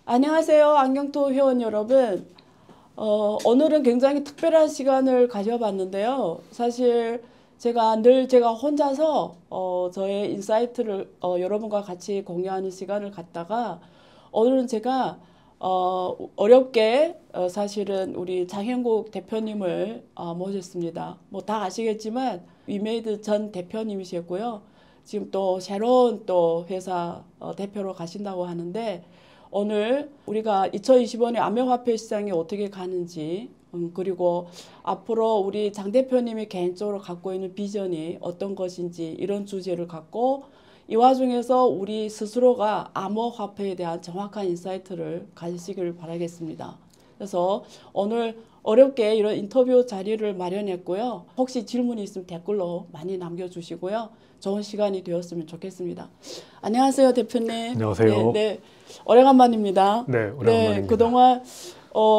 안녕하세요. 안경토 회원 여러분. 오늘은 굉장히 특별한 시간을 가져봤는데요. 사실 제가 혼자서 저의 인사이트를 여러분과 같이 공유하는 시간을 갖다가 오늘은 제가 어렵게 사실은 우리 장현국 대표님을 모셨습니다. 뭐 다 아시겠지만 위메이드 전 대표님이셨고요. 지금 또 새로운 또 회사 대표로 가신다고 하는데 오늘 우리가 2025년 암호화폐 시장이 어떻게 가는지 그리고 앞으로 우리 장 대표님이 개인적으로 갖고 있는 비전이 어떤 것인지 이런 주제를 갖고 이 와중에서 우리 스스로가 암호화폐에 대한 정확한 인사이트를 가지시길 바라겠습니다. 그래서 오늘 어렵게 이런 인터뷰 자리를 마련했고요. 혹시 질문이 있으면 댓글로 많이 남겨주시고요. 좋은 시간이 되었으면 좋겠습니다. 안녕하세요, 대표님. 안녕하세요. 네. 오래간만입니다. 네, 오래간만입니다. 그동안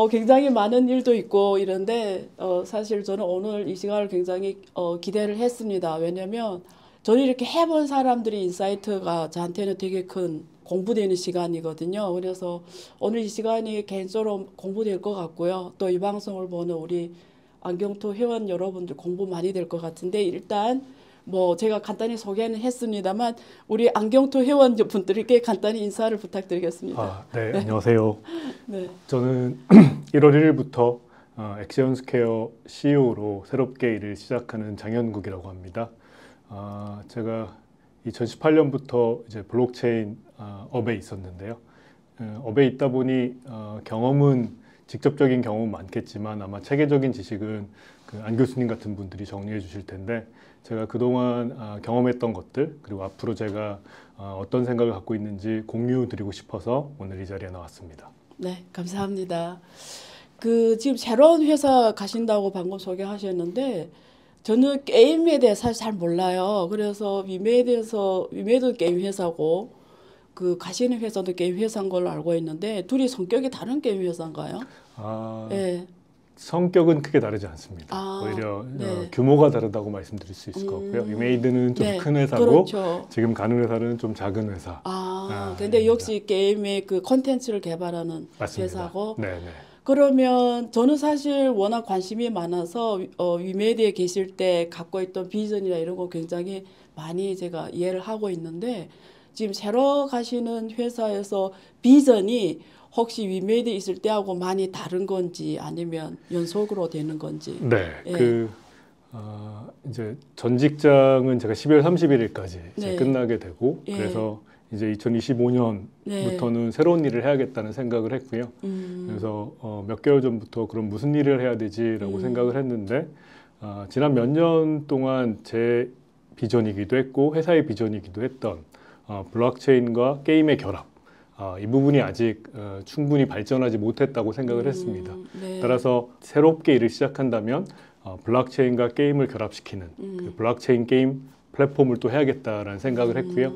굉장히 많은 일도 있고 이런데 사실 저는 오늘 이 시간을 굉장히 기대를 했습니다. 왜냐면 저는 이렇게 해본 사람들이 인사이트가 저한테는 되게 큰 공부되는 시간이거든요. 그래서 오늘 이 시간이 개인적으로 공부될 것 같고요. 또 이 방송을 보는 우리 안경토 회원 여러분들 공부 많이 될 것 같은데 일단 뭐 제가 간단히 소개는 했습니다만 우리 안경토 회원 분들께 간단히 인사를 부탁드리겠습니다. 네, 안녕하세요. 네. 저는 1월 1일부터 액션스퀘어 CEO로 새롭게 일을 시작하는 장현국이라고 합니다. 제가 2018년부터 이제 블록체인 업에 있었는데요. 업에 있다 보니 직접적인 경험은 많겠지만 아마 체계적인 지식은 안 교수님 같은 분들이 정리해 주실 텐데 제가 그동안 경험했던 것들 그리고 앞으로 제가 어떤 생각을 갖고 있는지 공유 드리고 싶어서 오늘 이 자리에 나왔습니다. 네, 감사합니다. 지금 새로운 회사 가신다고 방금 소개하셨는데 저는 게임에 대해 사실 잘 몰라요. 그래서 위메이드 게임 회사고 가시는 회사도 게임 회사인 걸로 알고 있는데 둘이 성격이 다른 게임 회사인가요? 네. 성격은 크게 다르지 않습니다. 오히려 네. 규모가 다르다고 말씀드릴 수 있을 것 같고요. 위메이드는 좀 큰 회사고 그렇죠. 지금 가는 회사는 좀 작은 회사. 근데 역시 게임의 콘텐츠를 개발하는 맞습니다. 회사고. 네네. 그러면 저는 사실 워낙 관심이 많아서 위메디에 계실 때 갖고 있던 비전이나 이런 거 굉장히 많이 제가 이해를 하고 있는데 지금 새로 가시는 회사에서 비전이 혹시 위메디에 있을 때하고 많이 다른 건지 아니면 연속으로 되는 건지. 네. 예. 이제 전 직장은 제가 12월 31일까지 네. 끝나게 되고 예. 그래서 이제 2025년부터는 새로운 일을 해야겠다는 생각을 했고요. 그래서 몇 개월 전부터 그럼 무슨 일을 해야 되지라고 생각을 했는데 지난 몇 년 동안 제 비전이기도 했고 회사의 비전이기도 했던 블록체인과 게임의 결합 이 부분이 아직 충분히 발전하지 못했다고 생각을 했습니다. 네. 따라서 새롭게 일을 시작한다면 블록체인과 게임을 결합시키는 그 블록체인 게임 플랫폼을 또 해야겠다라는 생각을 했고요.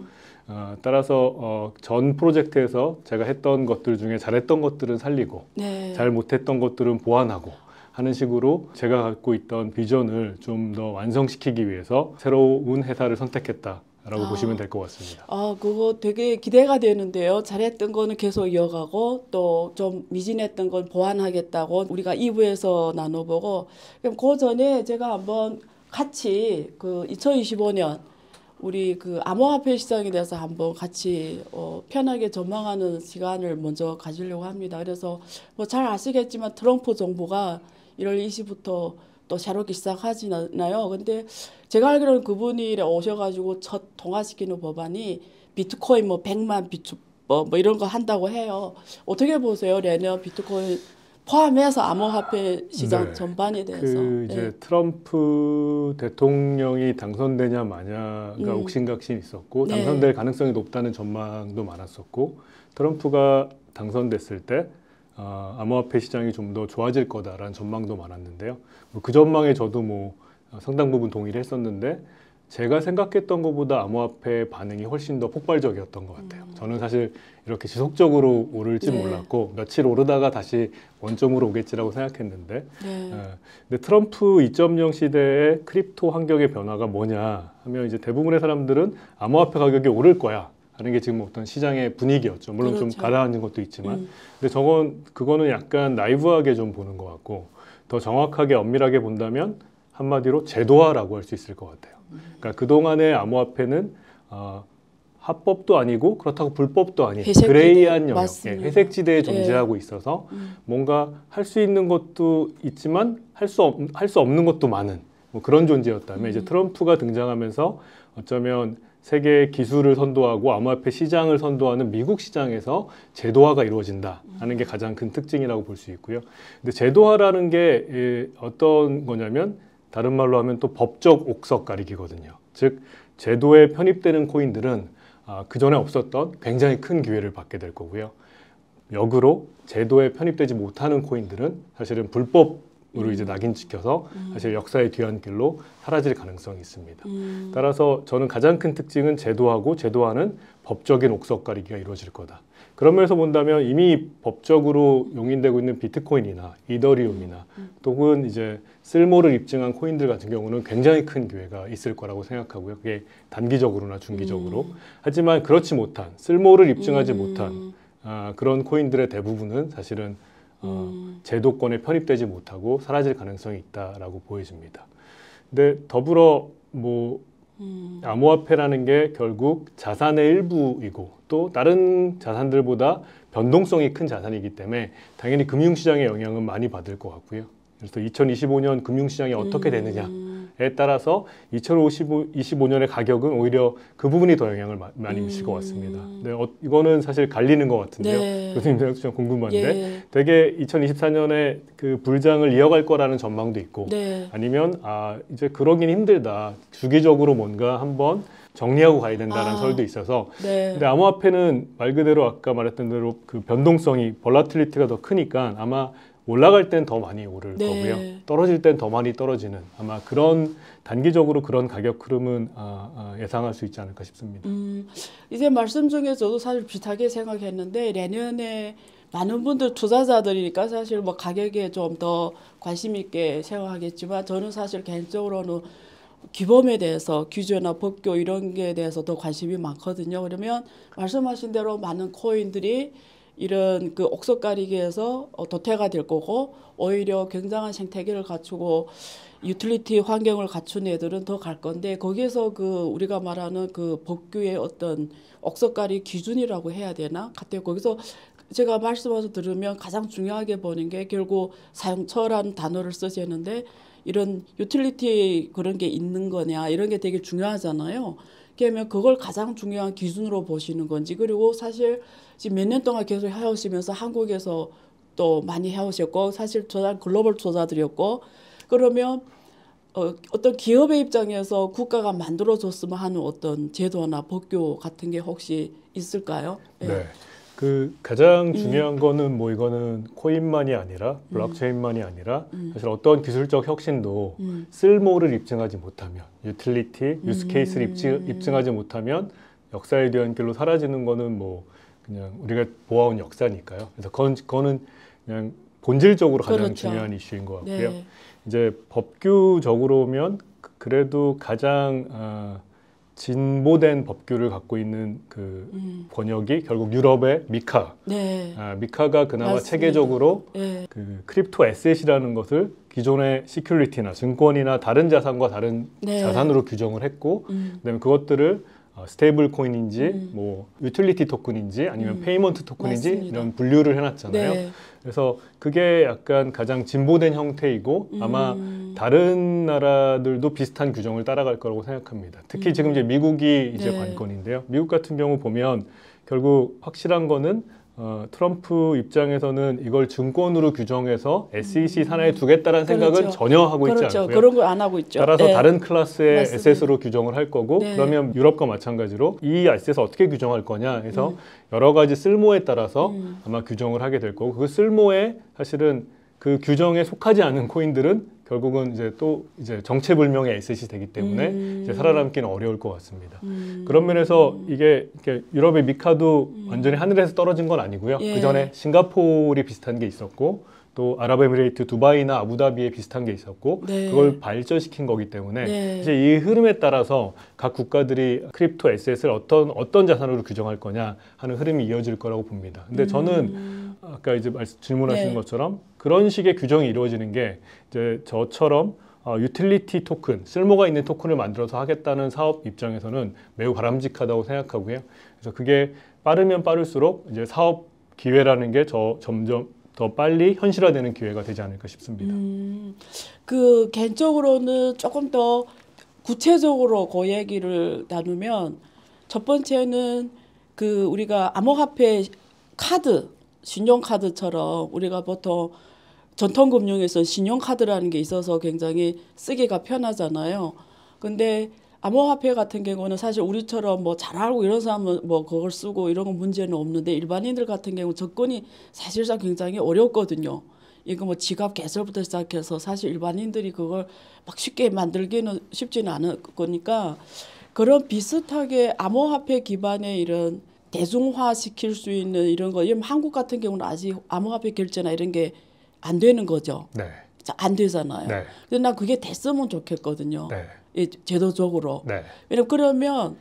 따라서 전 프로젝트에서 제가 했던 것들 중에 잘했던 것들은 살리고 네. 잘 못했던 것들은 보완하고 하는 식으로 제가 갖고 있던 비전을 좀 더 완성시키기 위해서 새로운 회사를 선택했다라고 보시면 될 것 같습니다. 그거 되게 기대가 되는데요. 잘했던 거는 계속 이어가고 또 좀 미진했던 건 보완하겠다고 우리가 2부에서 나눠보고 그럼 그 전에 제가 한번 같이 2025년 우리 암호화폐 시장에 대해서 한번 같이 편하게 전망하는 시간을 먼저 가지려고 합니다. 그래서 뭐 잘 아시겠지만 트럼프 정부가 1월 20일부터 또 새롭게 시작하지나요. 근데 제가 알기로는 그분이 오셔가지고 첫 통과시키는 법안이 비트코인 100만 뭐 이런 거 한다고 해요. 어떻게 보세요? 내년 비트코인 포함해서 암호화폐 시장 전반에 대해서. 이제 트럼프 대통령이 당선되냐 마냐가 옥신각신 있었고 당선될 가능성이 높다는 전망도 많았었고 트럼프가 당선됐을 때 암호화폐 시장이 좀 더 좋아질 거다라는 전망도 많았는데요. 그 전망에 저도 상당 부분 동의를 했었는데 제가 생각했던 것보다 암호화폐 반응이 훨씬 더 폭발적이었던 것 같아요. 저는 사실 이렇게 지속적으로 오를지 몰랐고 며칠 오르다가 다시 원점으로 오겠지라고 생각했는데 근데 트럼프 2.0 시대의 크립토 환경의 변화가 뭐냐 하면 이제 대부분의 사람들은 암호화폐 가격이 오를 거야 하는 게 지금 어떤 시장의 분위기였죠. 물론 좀 그렇죠. 가라앉은 것도 있지만, 근데 그거는 약간 나이브하게 좀 보는 것 같고, 더 정확하게 엄밀하게 본다면 한마디로 제도화라고 할 수 있을 것 같아요. 그러니까 그동안의 암호화폐는 합법도 아니고 그렇다고 불법도 아닌 회색지대, 그레이한 영역, 맞습니다. 회색지대에 존재하고 있어서 뭔가 할 수 있는 것도 있지만 할 수 없는 것도 많은 뭐 그런 존재였다면 이제 트럼프가 등장하면서 어쩌면 세계 기술을 선도하고 암호화폐 시장을 선도하는 미국 시장에서 제도화가 이루어진다 하는 게 가장 큰 특징이라고 볼 수 있고요. 근데 제도화라는 게 어떤 거냐면 다른 말로 하면 또 법적 옥석 가리기거든요. 즉 제도에 편입되는 코인들은 그 전에 없었던 굉장히 큰 기회를 받게 될 거고요. 역으로 제도에 편입되지 못하는 코인들은 사실은 불법으로 이제 낙인 찍혀서 사실 역사의 뒤안길로 사라질 가능성이 있습니다. 따라서 저는 가장 큰 특징은 제도화는 법적인 옥석 가리기가 이루어질 거다. 그런 면에서 본다면 이미 법적으로 용인되고 있는 비트코인이나 이더리움이나 또는 이제 쓸모를 입증한 코인들 같은 경우는 굉장히 큰 기회가 있을 거라고 생각하고요. 그게 단기적으로나 중기적으로. 하지만 그렇지 못한, 쓸모를 입증하지 못한 그런 코인들의 대부분은 사실은 제도권에 편입되지 못하고 사라질 가능성이 있다라고 보여집니다. 근데 더불어 뭐 암호화폐라는 게 결국 자산의 일부이고 또 다른 자산들보다 변동성이 큰 자산이기 때문에 당연히 금융시장의 영향은 많이 받을 것 같고요. 그래서 2025년 금융시장이 어떻게 되느냐에 따라서 2025년의 가격은 오히려 그 부분이 더 영향을 많이 미칠 것 같습니다. 네, 이거는 사실 갈리는 것 같은데요. 네. 교수님 생각도 좀 궁금한데 예. 되게 2024년에 그 불장을 이어갈 거라는 전망도 있고 네. 아니면 이제 그러긴 힘들다. 주기적으로 뭔가 한번 정리하고 가야 된다는 설도 있어서 네. 근데 암호화폐는 말 그대로 아까 말했던 대로 그 변동성이 볼라틸리티가 더 크니까 아마 올라갈 땐 더 많이 오를 네. 거고요. 떨어질 땐 더 많이 떨어지는 아마 그런 단기적으로 그런 가격 흐름은 예상할 수 있지 않을까 싶습니다. 이제 말씀 중에 저도 사실 비슷하게 생각했는데 내년에 많은 분들 투자자들이니까 사실 뭐 가격에 좀 더 관심 있게 생각하겠지만 저는 사실 개인적으로는 규범에 대해서 규제나 법규 이런 게 대해서 더 관심이 많거든요. 그러면 말씀하신 대로 많은 코인들이 이런 그 옥석 가리기에서 도태가 될 거고 오히려 굉장한 생태계를 갖추고 유틸리티 환경을 갖춘 애들은 더 갈 건데 거기에서 그 우리가 말하는 그 법규의 어떤 옥석 가리 기준이라고 해야 되나? 같아요. 거기서 제가 말씀하셔 들으면 가장 중요하게 보는 게 결국 사용처라는 단어를 쓰시는데 이런 유틸리티 그런 게 있는 거냐 이런 게 되게 중요하잖아요. 그러면 그걸 가장 중요한 기준으로 보시는 건지 그리고 사실 지금 몇 년 동안 계속 해오시면서 한국에서 또 많이 해오셨고 사실 저자 글로벌 투자들이었고 그러면 어떤 기업의 입장에서 국가가 만들어줬으면 하는 어떤 제도나 법규 같은 게 혹시 있을까요? 네. 그 가장 중요한 거는 뭐 이거는 코인만이 아니라 블록체인만이 아니라 사실 어떤 기술적 혁신도 쓸모를 입증하지 못하면 유틸리티, 유스케이스를 입증하지 못하면 역사의 뒤안길로 사라지는 거는 뭐 그냥 우리가 보아온 역사니까요. 그래서 그거는 그냥 본질적으로 가장 그렇죠. 중요한 이슈인 것 같고요. 네. 이제 법규적으로면 그래도 가장 진보된 법규를 갖고 있는 그 번역이 결국 유럽의 미카. 네. 미카가 그나마 맞습니다. 체계적으로 네. 그 크립토 에셋이라는 것을 기존의 시큐리티나 증권이나 다른 자산과 다른 네. 자산으로 규정을 했고, 그다음에 그것들을 스테이블 코인인지 뭐 유틸리티 토큰인지 아니면 페이먼트 토큰인지 맞습니다. 이런 분류를 해놨잖아요. 네. 그래서 그게 약간 가장 진보된 형태이고 아마 다른 나라들도 비슷한 규정을 따라갈 거라고 생각합니다. 특히 지금 이제 미국이 이제 네. 관건인데요. 미국 같은 경우 보면 결국 확실한 거는 트럼프 입장에서는 이걸 증권으로 규정해서 SEC 산하에 두겠다는 생각은 그렇죠. 전혀 하고 있지 그렇죠. 않고요. 그런 거 안 하고 있죠. 따라서 네. 다른 클래스의 맞습니다. 에셋으로 규정을 할 거고 네. 그러면 유럽과 마찬가지로 이 에셋을 어떻게 규정할 거냐 해서 여러 가지 쓸모에 따라서 아마 규정을 하게 될 거고 그 쓸모에 사실은 그 규정에 속하지 않은 코인들은 결국은 이제 또 이제 정체불명의 에셋이 되기 때문에 이제 살아남기는 어려울 것 같습니다. 그런 면에서 이게 이렇게 유럽의 미카도 완전히 하늘에서 떨어진 건 아니고요. 예. 그 전에 싱가포르이 비슷한 게 있었고 또 아랍에미레이트 두바이나 아부다비에 비슷한 게 있었고 네. 그걸 발전시킨 거기 때문에 네. 이제 이 흐름에 따라서 각 국가들이 크립토 에셋을 어떤 자산으로 규정할 거냐 하는 흐름이 이어질 거라고 봅니다. 근데 저는 아까 이제 질문하신 네. 것처럼 그런 식의 규정이 이루어지는 게 이제 저처럼 유틸리티 토큰, 쓸모가 있는 토큰을 만들어서 하겠다는 사업 입장에서는 매우 바람직하다고 생각하고요. 그래서 그게 빠르면 빠를수록 이제 사업 기회라는 게 점점 더 빨리 현실화되는 기회가 되지 않을까 싶습니다. 그 개인적으로는 조금 더 구체적으로 그 얘기를 나누면 첫 번째는 그 우리가 암호화폐 카드, 신용카드처럼 우리가 보통 전통금융에서 신용카드라는 게 있어서 굉장히 쓰기가 편하잖아요. 근데 암호화폐 같은 경우는 사실 우리처럼 뭐 잘 알고 이런 사람은 뭐 그걸 쓰고 이런 건 문제는 없는데 일반인들 같은 경우 접근이 사실상 굉장히 어렵거든요. 이거 뭐 지갑 개설부터 시작해서 사실 일반인들이 그걸 막 쉽게 만들기는 쉽지는 않을 거니까 그런 비슷하게 암호화폐 기반의 이런 대중화 시킬 수 있는 이런 거, 한국 같은 경우는 아직 암호화폐 결제나 이런 게 안 되는 거죠. 네. 안 되잖아요. 네. 근데 나 그게 됐으면 좋겠거든요. 네. 이 제도적으로. 네. 왜냐면 그러면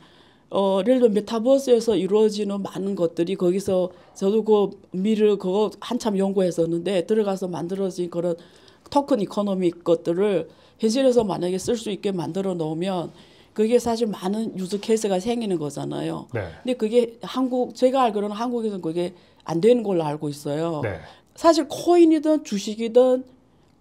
예를 들어 메타버스에서 이루어지는 많은 것들이 거기서 저도 그 미를 그거 한참 연구했었는데 들어가서 만들어진 그런 토큰 이코노미 것들을 현실에서 만약에 쓸 수 있게 만들어 놓으면 그게 사실 많은 유즈 케이스가 생기는 거잖아요. 네. 근데 그게 제가 알기로는 한국에서는 그게 안 되는 걸로 알고 있어요. 네. 사실 코인이든 주식이든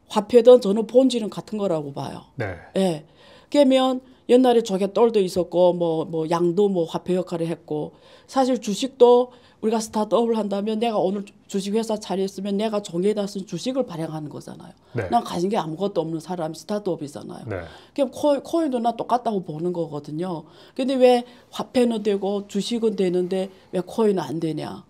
화폐든 저는 본질은 같은 거라고 봐요. 네. 예. 그러면 옛날에 조개돌도 있었고 뭐 양도 뭐 화폐 역할을 했고 사실 주식도 우리가 스타트업을 한다면 내가 오늘 주식회사 차렸으면 내가 종이에다 쓴 주식을 발행하는 거잖아요. 네. 난 가진 게 아무것도 없는 사람이 스타트업이잖아요. 네. 그럼 코인도 나 똑같다고 보는 거거든요. 근데 왜 화폐는 되고 주식은 되는데 왜 코인은 안 되냐?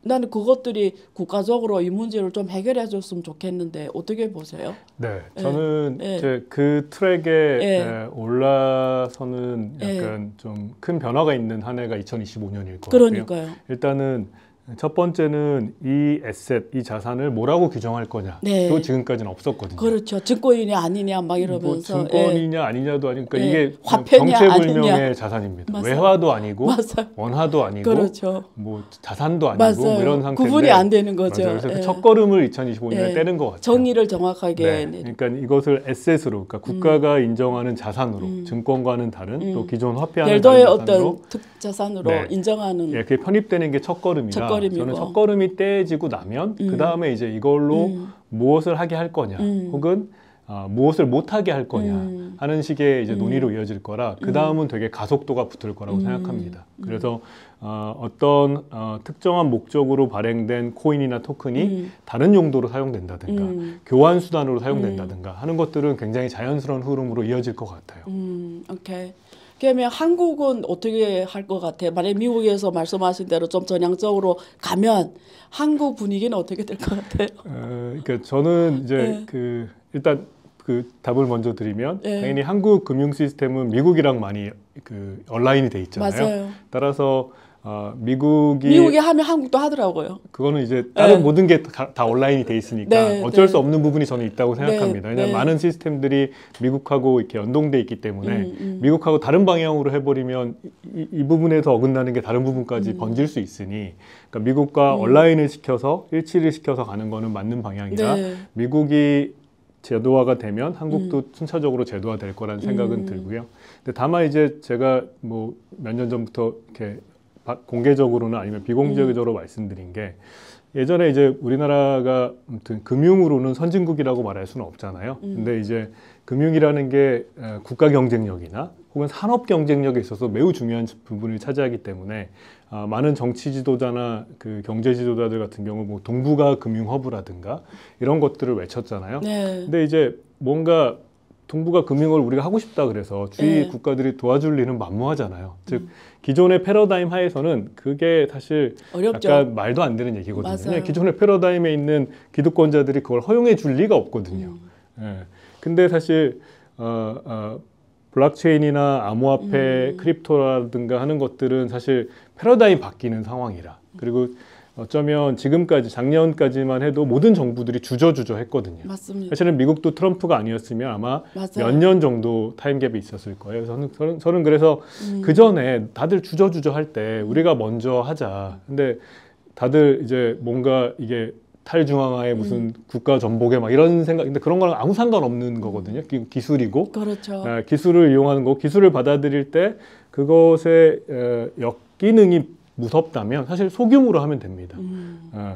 나는 그것들이 국가적으로 이 문제를 좀 해결해 줬으면 좋겠는데 어떻게 보세요? 네, 저는 예. 이제 그 트랙에 예. 올라서는 약간 좀 큰 변화가 있는 한 해가 2025년일 것 같고요. 그러니까요. 일단은 첫 번째는 이 에셋, 이 자산을 뭐라고 규정할 거냐. 네. 그거 지금까지는 없었거든요. 그렇죠. 증권이냐 아니냐 막 이러면서. 뭐 증권이냐 아니냐도 아니고 그러니까 이게 화폐냐 정체불명의 아니냐. 자산입니다. 맞아요. 외화도 아니고 맞아요. 원화도 아니고 그렇죠. 뭐 자산도 아니고 맞아요. 뭐 이런 상태인데 구분이 안 되는 거죠. 맞아요. 그래서 예. 그 첫걸음을 2025년에 예. 떼는 것 같아요. 정의를 정확하게. 네. 그러니까 이것을 에셋으로, 그러니까 국가가 인정하는 자산으로, 증권과는 다른 또 기존 화폐와는 별도의 다른 자산으로 어떤 특자산으로 네. 인정하는. 예, 그게 편입되는 게 첫걸음이라 첫걸음이고. 저는 첫걸음이 떼지고 나면 그 다음에 이제 이걸로 무엇을 하게 할 거냐, 혹은 무엇을 못하게 할 거냐 하는 식의 이제 논의로 이어질 거라 그 다음은 되게 가속도가 붙을 거라고 생각합니다. 그래서 어떤 특정한 목적으로 발행된 코인이나 토큰이 다른 용도로 사용된다든가 교환 수단으로 사용된다든가 하는 것들은 굉장히 자연스러운 흐름으로 이어질 것 같아요. 오케이. 그러면 한국은 어떻게 할 것 같아요? 만약 미국에서 말씀하신 대로 좀 전향적으로 가면 한국 분위기는 어떻게 될 것 같아요? 그러니까 저는 이제 일단 그 답을 먼저 드리면 당연히 한국 금융 시스템은 미국이랑 많이 온라인이 돼 있잖아요. 맞아요. 따라서 미국이 하면 한국도 하더라고요. 그거는 이제 다른 모든 게 다 온라인이 돼 있으니까 어쩔 수 없는 부분이 저는 있다고 생각합니다. 왜냐하면 많은 시스템들이 미국하고 이렇게 연동돼 있기 때문에 미국하고 다른 방향으로 해버리면 이 부분에서 어긋나는 게 다른 부분까지 번질 수 있으니 그러니까 미국과 온라인을 시켜서 일치를 시켜서 가는 거는 맞는 방향이라 미국이 제도화가 되면 한국도 순차적으로 제도화될 거라는 생각은 들고요. 근데 다만 이제 제가 뭐 몇 년 전부터 이렇게 공개적으로는 아니면 비공개적으로 말씀드린 게 예전에 이제 우리나라가 아무튼 금융으로는 선진국이라고 말할 수는 없잖아요. 근데 이제 금융이라는 게 국가 경쟁력이나 혹은 산업 경쟁력에 있어서 매우 중요한 부분을 차지하기 때문에 많은 정치 지도자나 그 경제 지도자들 같은 경우 뭐 동북아 금융 허브라든가 이런 것들을 외쳤잖아요. 근데 이제 뭔가 동북아 금융을 우리가 하고 싶다 그래서 주위 국가들이 도와줄 일은 만무하잖아요. 즉 기존의 패러다임 하에서는 그게 사실 어렵죠. 약간 말도 안 되는 얘기거든요. 맞아요. 그냥 기존의 패러다임에 있는 기득권자들이 그걸 허용해 줄 리가 없거든요. 근데 사실 블록체인이나 암호화폐, 크립토라든가 하는 것들은 사실 패러다임 바뀌는 상황이라 그리고 어쩌면 지금까지 작년까지만 해도 모든 정부들이 주저주저 했거든요. 맞습니다. 사실은 미국도 트럼프가 아니었으면 아마 맞아요. 몇 년 정도 타임갭이 있었을 거예요. 저는 그래서 그 전에 다들 주저주저 할 때 우리가 먼저 하자. 근데 다들 이제 뭔가 이게 탈중앙화의 무슨 국가 전복에 막 이런 생각, 근데 그런 거랑 아무 상관없는 거거든요. 기술이고. 그렇죠. 기술을 이용하는 거, 기술을 받아들일 때 그것의 역기능이 무섭다면 사실 소규모로 하면 됩니다.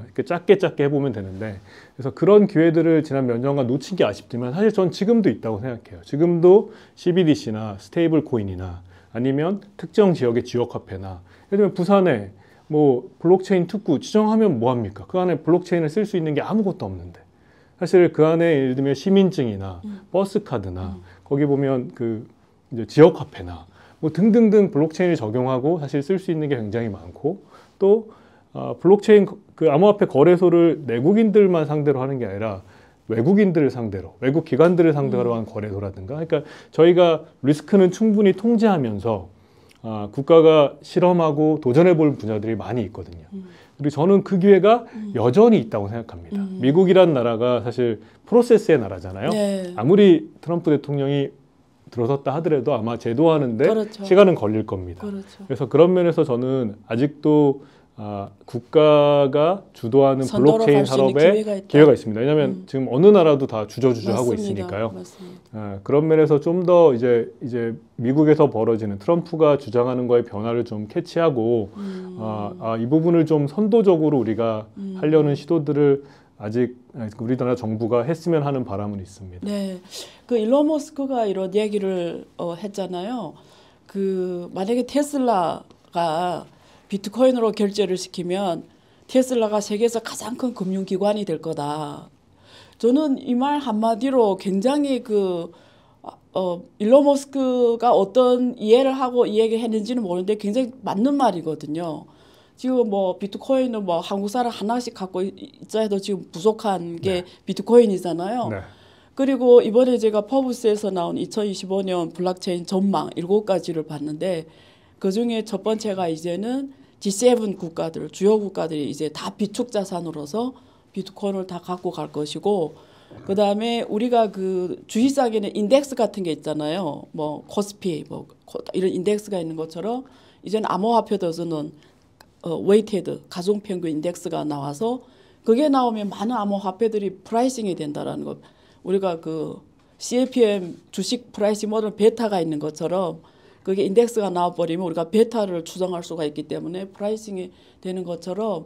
이렇게 작게 해보면 되는데, 그래서 그런 기회들을 지난 몇 년간 놓친 게 아쉽지만 사실 전 지금도 있다고 생각해요. 지금도 CBDC나 스테이블 코인이나 아니면 특정 지역의 지역화폐나, 예를 들면 부산에 뭐 블록체인 특구 지정하면 뭐 합니까? 그 안에 블록체인을 쓸 수 있는 게 아무것도 없는데, 사실 그 안에 예를 들면 시민증이나 버스 카드나 거기 보면 그 이제 지역화폐나 뭐 등등등 블록체인을 적용하고 사실 쓸 수 있는 게 굉장히 많고, 또 블록체인 그 암호화폐 거래소를 내국인들만 상대로 하는 게 아니라 외국인들을 상대로, 외국 기관들을 상대로 하는 거래소라든가, 그러니까 저희가 리스크는 충분히 통제하면서 국가가 실험하고 도전해 볼 분야들이 많이 있거든요. 그리고 저는 그 기회가 여전히 있다고 생각합니다. 미국이란 나라가 사실 프로세스의 나라잖아요. 네. 아무리 트럼프 대통령이 들어섰다 하더라도 아마 제도하는데 그렇죠. 시간은 걸릴 겁니다. 그렇죠. 그래서 그런 면에서 저는 아직도 국가가 주도하는 선도로 블록체인 갈수 있는 산업에 기회가 있습니다. 왜냐하면 지금 어느 나라도 다 주저주저 하고 있으니까요. 맞습니다. 그런 면에서 좀 더 이제 미국에서 벌어지는 트럼프가 주장하는 거의 변화를 좀 캐치하고 이 부분을 좀 선도적으로 우리가 하려는 시도들을 아직 우리나라 정부가 했으면 하는 바람은 있습니다. 네, 그 일론 머스크가 이런 얘기를 했잖아요. 그 만약에 테슬라가 비트코인으로 결제를 시키면 테슬라가 세계에서 가장 큰 금융기관이 될 거다. 저는 이 말 한마디로 굉장히 일론 머스크가 어떤 이해를 하고 이 얘기를 했는지는 모르는데 굉장히 맞는 말이거든요. 지금 뭐 비트코인은 뭐 한국 사람 하나씩 갖고 있자 해도 지금 부족한 게 비트코인이잖아요. 네. 그리고 이번에 제가 퍼브스에서 나온 2025년 블록체인 전망 7가지를 봤는데, 그중에 첫 번째가 이제는 G7 국가들, 주요 국가들이 이제 다 비축 자산으로서 비트코인을 다 갖고 갈 것이고, 그다음에 우리가 그 주식시장에는 인덱스 같은 게 있잖아요. 뭐 코스피 뭐 이런 인덱스가 있는 것처럼 이제는 암호화폐에서는 웨이테드 가중평균 인덱스가 나와서, 그게 나오면 많은 암호화폐들이 프라이싱이 된다라는 것. 우리가 그 CAPM 주식 프라이싱 모델 베타가 있는 것처럼 그게 인덱스가 나와버리면 우리가 베타를 추정할 수가 있기 때문에 프라이싱이 되는 것처럼,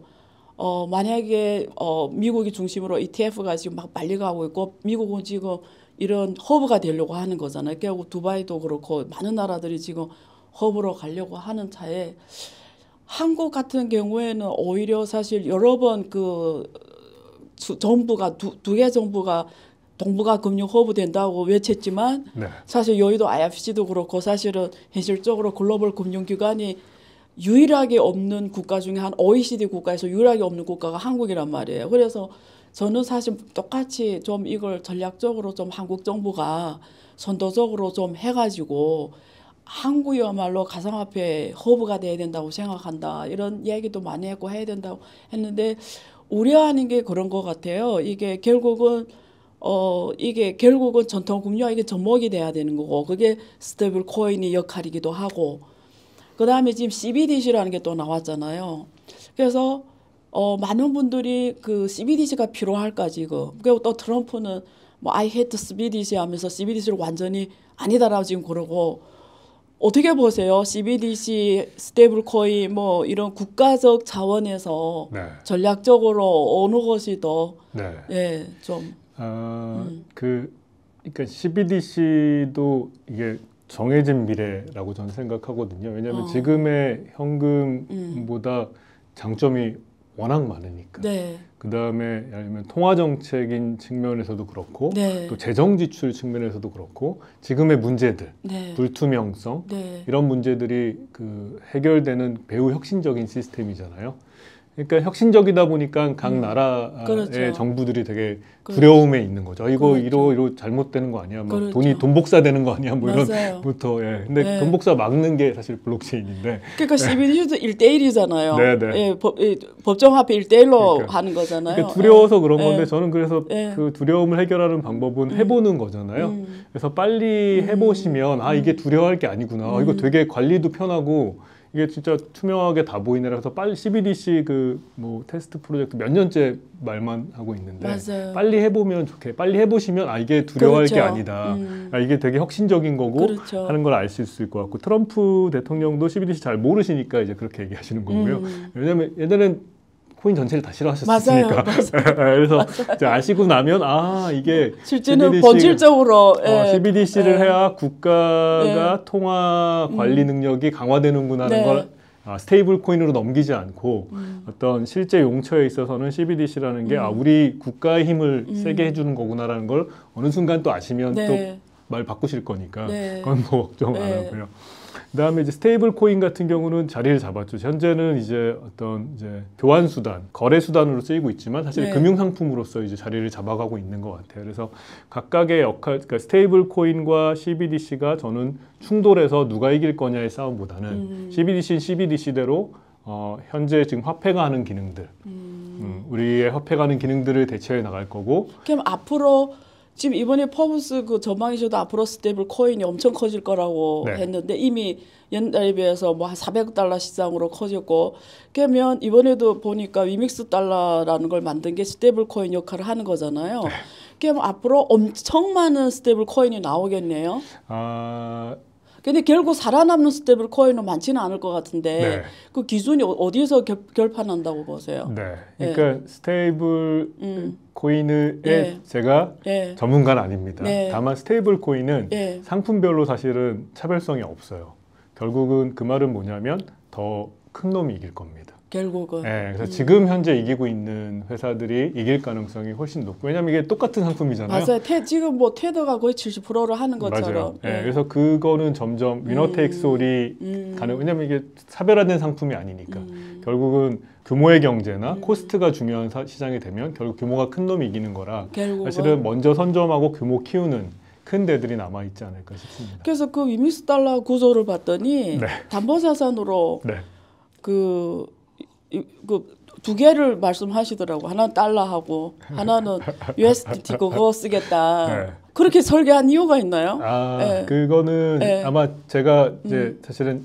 만약에 미국이 중심으로 ETF가 지금 막 빨려가고 있고, 미국은 지금 이런 허브가 되려고 하는 거잖아요. 결국 두바이도 그렇고 많은 나라들이 지금 허브로 가려고 하는 차에, 한국 같은 경우에는 오히려 사실 여러 번 정부가 두 개 정부가 동북아 금융 허브 된다고 외쳤지만 사실 여의도 IFC도 그렇고 사실은 현실적으로 글로벌 금융기관이 유일하게 없는 국가 중에 한 OECD 국가에서 유일하게 없는 국가가 한국이란 말이에요. 그래서 저는 사실 똑같이 좀 이걸 전략적으로 좀 한국 정부가 선도적으로 좀 해가지고 한국이야말로 가상화폐 허브가 돼야 된다고 생각한다. 이런 얘기도 많이 했고 해야 된다고 했는데, 우려하는 게 그런 것 같아요. 이게 결국은 전통 금융화 이게 접목이 돼야 되는 거고, 그게 스테이블 코인의 역할이기도 하고, 그 다음에 지금 CBDC라는 게 또 나왔잖아요. 그래서 많은 분들이 그 CBDC가 필요할까 지금. 그리고 또 트럼프는 뭐 I hate CBDC 하면서 CBDC를 완전히 아니다라고 지금 그러고, 어떻게 보세요? CBDC, 스테이블 코인 뭐 이런 국가적 차원에서 전략적으로 어느 것이 더 좀 그러니까 CBDC도 이게 정해진 미래라고 저는 생각하거든요. 왜냐하면 지금의 현금보다 장점이 워낙 많으니까. 그 다음에 예를 들면 통화 정책인 측면에서도 그렇고, 또 재정 지출 측면에서도 그렇고, 지금의 문제들, 불투명성 이런 문제들이 그 해결되는 매우 혁신적인 시스템이잖아요. 그러니까 혁신적이다 보니까 각 나라의 그렇죠. 정부들이 되게 그렇죠. 두려움에 있는 거죠. 이거 그렇죠. 이러 잘못되는 거 아니야? 막 그렇죠. 돈 복사되는 거 아니야? 뭐 맞아요. 이런부터 예. 근데 네. 돈 복사 막는 게 사실 블록체인인데. 그러니까 CBDC도 1대1이잖아요. 네, 네. 예, 법정화폐 1대1로 그러니까. 하는 거잖아요. 그러니까 두려워서 그런 예. 건데 저는 그래서 예. 그 두려움을 해결하는 방법은 해보는 거잖아요. 그래서 빨리 해보시면 아 이게 두려워할 게 아니구나. 이거 되게 관리도 편하고 이게 진짜 투명하게 다 보이네라 해서 빨리 CBDC 그 뭐 테스트 프로젝트 몇 년째 말만 하고 있는데 맞아요. 빨리 해보면 좋게 빨리 해보시면 아 이게 두려워할 게 그렇죠. 아니다. 아 이게 되게 혁신적인 거고 그렇죠. 하는 걸 알 수 있을 것 같고 트럼프 대통령도 CBDC 잘 모르시니까 이제 그렇게 얘기하시는 거고요. 왜냐하면 예전엔 코인 전체를 다 싫어하셨으니까. 그래서 이제 아시고 나면 아 이게 실제는 CBDC, 본질적으로 CBDC를 예. 해야 국가가 예. 통화 관리 능력이 강화되는구나는 네. 걸 스테이블 코인으로 넘기지 않고 어떤 실제 용처에 있어서는 CBDC라는 게 우리 국가의 힘을 세게 해주는 거구나라는 걸 어느 순간 또 아시면 네. 또 말 바꾸실 거니까 네. 그건 뭐 걱정 안 네. 하고요. 그다음에 이제 스테이블 코인 같은 경우는 자리를 잡았죠. 현재는 이제 어떤 이제 교환 수단, 거래 수단으로 쓰이고 있지만 사실 네. 금융 상품으로서 이제 자리를 잡아가고 있는 것 같아요. 그래서 각각의 역할, 그러니까 스테이블 코인과 CBDC가 저는 충돌해서 누가 이길 거냐의 싸움보다는 CBDC는 CBDC대로 현재 지금 화폐가 하는 기능들, 우리의 화폐가 하는 기능들을 대체해 나갈 거고. 그럼 앞으로 지금 이번에 퍼브스 그 전망이셔도 앞으로 스테이블 코인이 엄청 커질 거라고 네. 했는데 이미 옛날에 비해서 뭐 한 400억 달러 시장으로 커졌고 그러면 이번에도 보니까 위믹스 달러라는 걸 만든 게 스테이블 코인 역할을 하는 거잖아요. 네. 그럼 앞으로 엄청 많은 스테이블 코인이 나오겠네요. 근데 결국 살아남는 스테이블 코인은 많지는 않을 것 같은데 네. 그 기준이 어디에서 결판한다고 보세요? 네. 그러니까 스테이블 코인에 네. 제가 예. 전문가는 아닙니다. 네. 다만 스테이블 코인은 예. 상품별로 사실은 차별성이 없어요. 결국은 그 말은 뭐냐면 더 큰 놈이 이길 겁니다. 결국은. 네, 그래서 지금 현재 이기고 있는 회사들이 이길 가능성이 훨씬 높고 왜냐하면 이게 똑같은 상품이잖아요. 맞아요. 지금 뭐 테더가 거의 70%를 하는 것처럼. 맞아요. 예. 그래서 그거는 점점 위너 테이크스 홀이 가능. 왜냐하면 이게 차별화된 상품이 아니니까. 결국은 규모의 경제나 코스트가 중요한 시장이 되면 결국 규모가 큰 놈이 이기는 거라. 결국은. 사실은 먼저 선점하고 규모 키우는 큰 데들이 남아 있지 않을까 싶습니다. 그래서 그 위믹스 달러 구조를 봤더니 네. 담보자산으로 네. 그 두 개를 말씀하시더라고. 하나는 달러하고 하나는 USDT 그거 쓰겠다. 네. 그렇게 설계한 이유가 있나요? 아, 예. 그거는 예. 아마 제가 이제 사실은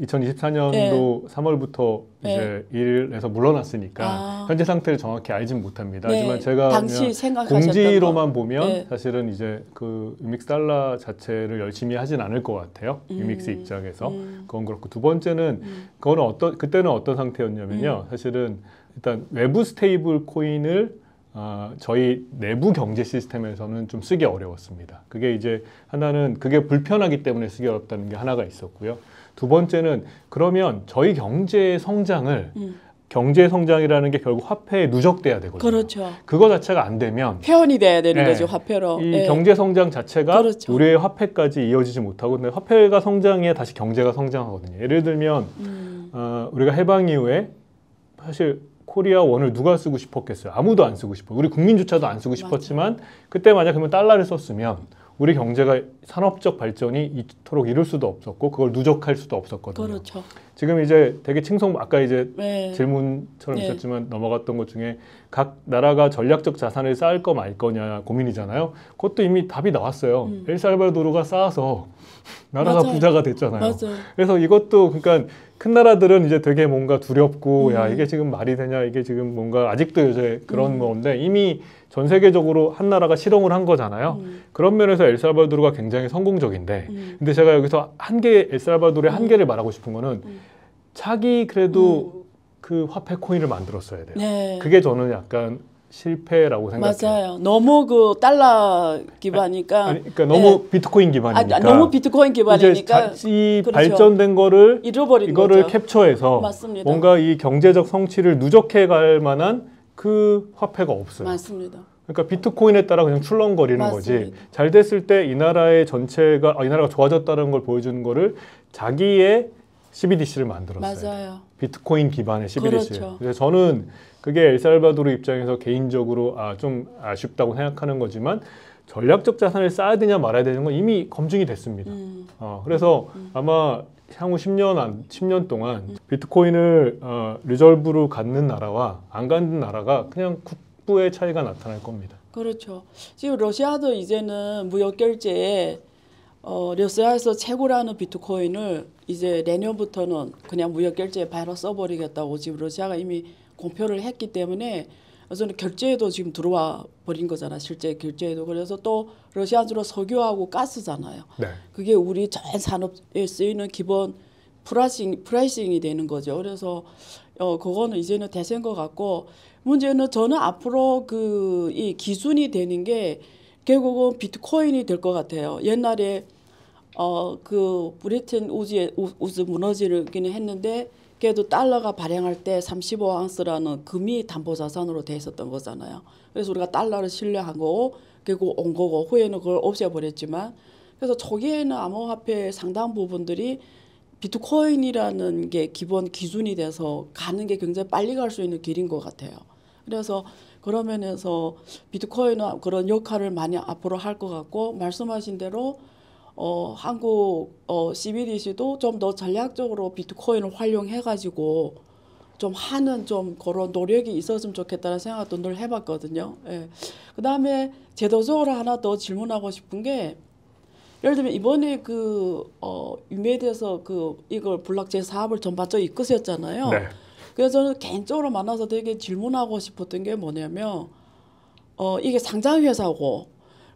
2024년도 3월부터 이제 일에서 물러났으니까 현재 상태를 정확히 알진 못합니다. 네. 하지만 제가 당시 그냥 생각하셨던 공지로만 거. 보면 네. 사실은 이제 그 위믹스 달러 자체를 열심히 하진 않을 것 같아요. 위믹스 입장에서 그건 그렇고 두 번째는 그거는 그때는 어떤 상태였냐면요. 사실은 일단 외부 스테이블 코인을 저희 내부 경제 시스템에서는 좀 쓰기 어려웠습니다. 그게 이제 하나는 그게 불편하기 때문에 쓰기 어렵다는 게 하나가 있었고요. 두 번째는 그러면 저희 경제의 성장을 경제 성장이라는 게 결국 화폐에 누적돼야 되거든요. 그렇죠. 그거 자체가 안 되면 회원이 돼야 되는 네. 거죠, 화폐로. 이 예. 경제 성장 자체가 그렇죠. 우리의 화폐까지 이어지지 못하고 근데 화폐가 성장해야 다시 경제가 성장하거든요. 예를 들면 우리가 해방 이후에 사실 코리아 원을 누가 쓰고 싶었겠어요? 아무도 안 쓰고 싶어요. 우리 국민조차도 안 쓰고 싶었지만 그때 만약 그러면 달러를 썼으면 우리 경제가 산업적 발전이 이토록 이룰 수도 없었고 그걸 누적할 수도 없었거든요. 그렇죠. 지금 이제 되게 아까 이제 네. 질문처럼 네. 있었지만 넘어갔던 것 중에 각 나라가 전략적 자산을 쌓을 거 말 거냐 고민이잖아요. 그것도 이미 답이 나왔어요. 엘살바도르가 쌓아서 나라가 맞아요. 부자가 됐잖아요. 맞아요. 그래서 이것도 그러니까 큰 나라들은 이제 되게 뭔가 두렵고 야 이게 지금 말이 되냐 이게 지금 뭔가 아직도 이제 그런 건데 이미 전 세계적으로 한 나라가 실용을 한 거잖아요. 그런 면에서 엘살바도르가 굉장히 성공적인데 근데 제가 여기서 엘살바도르의 한계를 말하고 싶은 거는 자기 그래도 그 화폐 코인을 만들었어야 돼요. 네. 그게 저는 약간 실패라고 생각해요. 맞아요. 너무 그 달러 기반이니까. 그러니까 너무 비트코인 기반이니까. 너무 비트코인 기반이니까. 이 그렇죠. 발전된 거를 잃어버린 이거를 거죠. 캡처해서 맞습니다. 뭔가 이 경제적 성취를 누적해 갈 만한 그 화폐가 없어요. 맞습니다. 그러니까 비트코인에 따라 그냥 출렁거리는 맞습니다. 거지. 잘 됐을 때 이 나라의 전체가 이 나라가 좋아졌다는 걸 보여주는 거를 자기의 CBDC를 만들었어요. 맞아요. 비트코인 기반의 11이시예요. 그렇죠. 그래서 저는 그게 엘살바도르 입장에서 개인적으로 좀 아쉽다고 생각하는 거지만 전략적 자산을 쌓아야 되냐 말아야 되는 건 이미 검증이 됐습니다. 그래서 아마 향후 10년 동안 비트코인을 리졸브로 갖는 나라와 안 갖는 나라가 그냥 국부의 차이가 나타날 겁니다. 그렇죠. 지금 러시아도 이제는 무역 결제에 러시아에서 채굴하는 비트코인을 이제 내년부터는 그냥 무역 결제에 바로 써버리겠다고 지금 러시아가 이미 공표를 했기 때문에 저는 결제에도 지금 들어와 버린 거잖아. 실제 결제에도. 그래서 또 러시아주로 석유하고 가스잖아요. 네. 그게 우리 전 산업에 쓰이는 기본 프라이싱이 되는 거죠. 그래서 그거는 이제는 대세인 것 같고 문제는 저는 앞으로 이 기준이 되는 게 결국은 비트코인이 될 것 같아요. 옛날에 브레튼 우즈 무너지기는 했는데 그래도 달러가 발행할 때 35盎스라는 금이 담보자산으로 돼 있었던 거잖아요. 그래서 우리가 달러를 신뢰한 거고 결국 온 거고 후에는 그걸 없애버렸지만 그래서 초기에는 암호화폐 상당 부분들이 비트코인이라는 게 기본 기준이 돼서 가는 게 굉장히 빨리 갈 수 있는 길인 것 같아요. 그래서 그런 면에서 비트코인은 그런 역할을 많이 앞으로 할 것 같고 말씀하신 대로 한국 CBDC도 좀 더 전략적으로 비트코인을 활용해가지고 좀 하는 좀 그런 노력이 있었으면 좋겠다는 생각도 늘 해봤거든요. 예. 그 다음에 제도적으로 하나 더 질문하고 싶은 게 예를 들면 이번에 유메드에서 이걸 블록체인 사업을 전반적으로 이끄셨잖아요. 네. 그래서 저는 개인적으로 만나서 되게 질문하고 싶었던 게 뭐냐면 이게 상장 회사고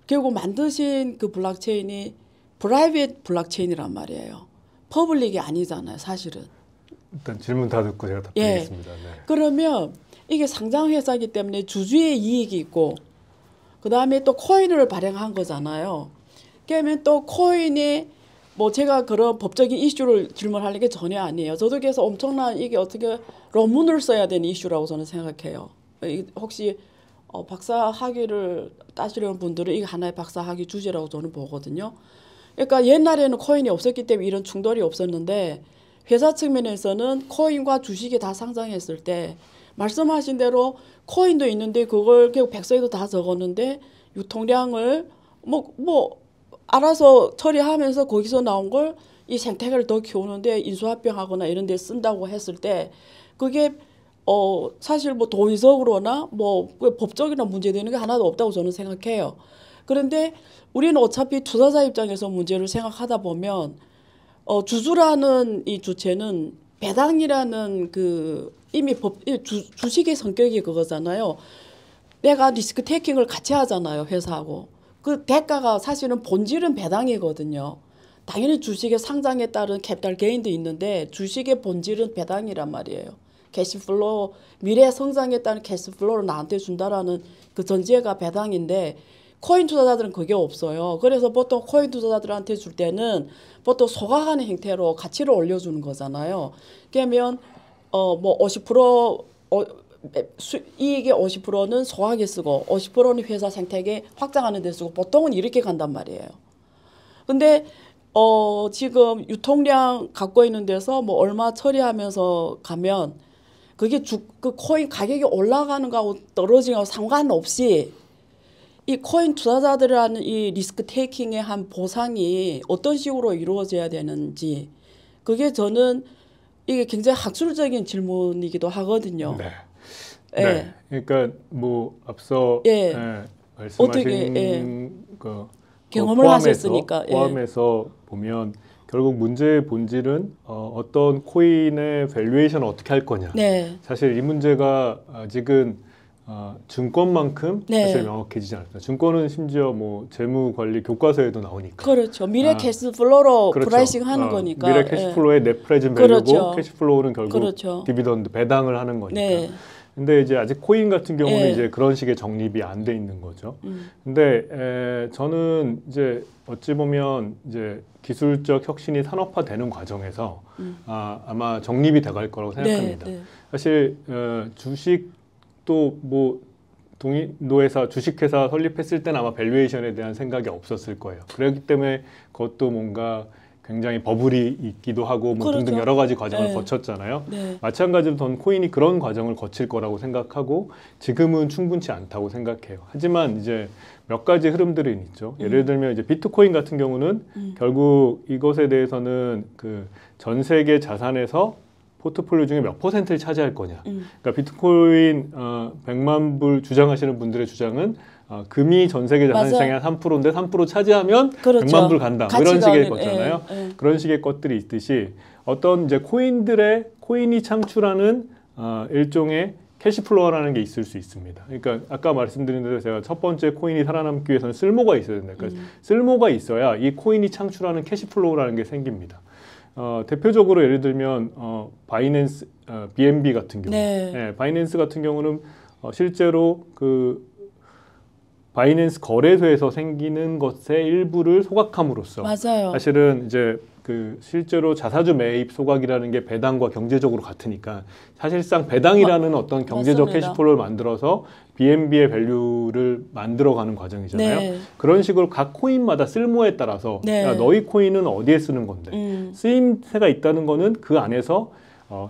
결국 만드신 그 블록체인이 프라이빗 블록체인이란 말이에요. 퍼블릭이 아니잖아요, 사실은. 일단 질문 다 듣고 제가 답드리겠습니다. 네. 그러면 이게 상장 회사이기 때문에 주주의 이익이 있고 그다음에 또 코인을 발행한 거잖아요. 그러면 또 코인이 뭐 제가 그런 법적인 이슈를 질문하는 게 전혀 아니에요. 저도 그래서 엄청난 이게 어떻게 논문을 써야 되는 이슈라고 저는 생각해요. 혹시 박사 학위를 따시려는 분들은 이게 하나의 박사 학위 주제라고 저는 보거든요. 그러니까 옛날에는 코인이 없었기 때문에 이런 충돌이 없었는데 회사 측면에서는 코인과 주식이 다 상장했을 때 말씀하신 대로 코인도 있는데 그걸 결국 백서에도 다 적었는데 유통량을 뭐 알아서 처리하면서 거기서 나온 걸 이 생태계를 더 키우는데 인수합병하거나 이런 데 쓴다고 했을 때 그게 사실 뭐 도의적으로나 뭐 법적이나 문제되는 게 하나도 없다고 저는 생각해요. 그런데 우리는 어차피 투자자 입장에서 문제를 생각하다 보면 주주라는 이 주체는 배당이라는 이미 주식의 성격이 그거잖아요. 내가 리스크 테이킹을 같이 하잖아요, 회사하고. 그 대가가 사실은 본질은 배당이거든요. 당연히 주식의 상장에 따른 캐피탈 게인도 있는데 주식의 본질은 배당이란 말이에요. 캐시플로우, 미래 성장에 따른 캐시플로우를 나한테 준다라는 그 전제가 배당인데 코인 투자자들은 그게 없어요. 그래서 보통 코인 투자자들한테 줄 때는 보통 소각하는 형태로 가치를 올려주는 거잖아요. 그러면 뭐 50% 이익의 50%는 소각에 쓰고 50%는 회사 생태계 확장하는 데 쓰고 보통은 이렇게 간단 말이에요. 근데 지금 유통량 갖고 있는 데서 뭐 얼마 처리하면서 가면 그게 그 코인 가격이 올라가는 거하고 떨어지는 거하고 상관없이 이 코인 투자자들이라는 이 리스크 테이킹의 한 보상이 어떤 식으로 이루어져야 되는지 그게 저는 이게 굉장히 학술적인 질문이기도 하거든요. 네. 예. 네. 그러니까 뭐 앞서 예. 말씀하신 어떻게, 그 경험을 하셨으니까. 포함해서 보면 결국 문제의 본질은 어떤 코인의 밸류에이션을 어떻게 할 거냐. 네. 사실 이 문제가 아직은 증권만큼 네. 사실 명확해지지 않았습니다. 증권은 심지어 뭐 재무관리 교과서에도 나오니까. 그렇죠. 미래 캐시플로우로 그렇죠. 프라이싱 하는 거니까. 미래 캐시플로우의 넷 프레젠트 밸류고 그렇죠. 캐시플로우는 결국 그렇죠. 디비던드 배당을 하는 거니까. 네. 근데 이제 아직 코인 같은 경우는 네. 이제 그런 식의 정립이 안 돼 있는 거죠. 근데 저는 이제 어찌 보면 이제 기술적 혁신이 산업화되는 과정에서 아마 정립이 돼갈 거라고 생각합니다. 네. 사실 주식도 뭐 동인노회사 주식회사 설립했을 때는 아마 밸류에이션에 대한 생각이 없었을 거예요. 그렇기 때문에 그것도 뭔가 굉장히 버블이 있기도 하고 뭐 그렇죠. 등등 여러 가지 과정을 네. 거쳤잖아요. 네. 마찬가지로 전 코인이 그런 과정을 거칠 거라고 생각하고 지금은 충분치 않다고 생각해요. 하지만 이제 몇 가지 흐름들이 있죠. 예를 들면 이제 비트코인 같은 경우는 결국 이것에 대해서는 그 전 세계 자산에서 포트폴리오 중에 몇 퍼센트를 차지할 거냐. 그러니까 비트코인 100만 불 주장하시는 분들의 주장은 금이 전 세계 자산 시장의 한 3%인데 3% 차지하면 그렇죠. 100만 불 간다. 뭐 이런 식의 가치가, 거잖아요. 예, 예. 그런 식의 것들이 있듯이 어떤 이제 코인이 창출하는 일종의 캐시플로우라는 게 있을 수 있습니다. 그러니까 아까 말씀드린 대로 제가 첫 번째 코인이 살아남기 위해서는 쓸모가 있어야 된다. 그러니까 쓸모가 있어야 이 코인이 창출하는 캐시플로우라는 게 생깁니다. 대표적으로 예를 들면 바이낸스, BNB 같은 경우, 네. 네, 바이낸스 같은 경우는 실제로 그 바이낸스 거래소에서 생기는 것의 일부를 소각함으로써 맞아요. 사실은 이제 그 실제로 자사주 매입 소각이라는 게 배당과 경제적으로 같으니까 사실상 배당이라는 어떤 경제적 맞습니다. 캐시플로우를 만들어서 BNB의 밸류를 만들어가는 과정이잖아요. 네. 그런 식으로 각 코인마다 쓸모에 따라서 네. 야, 너희 코인은 어디에 쓰는 건데 쓰임새가 있다는 거는 그 안에서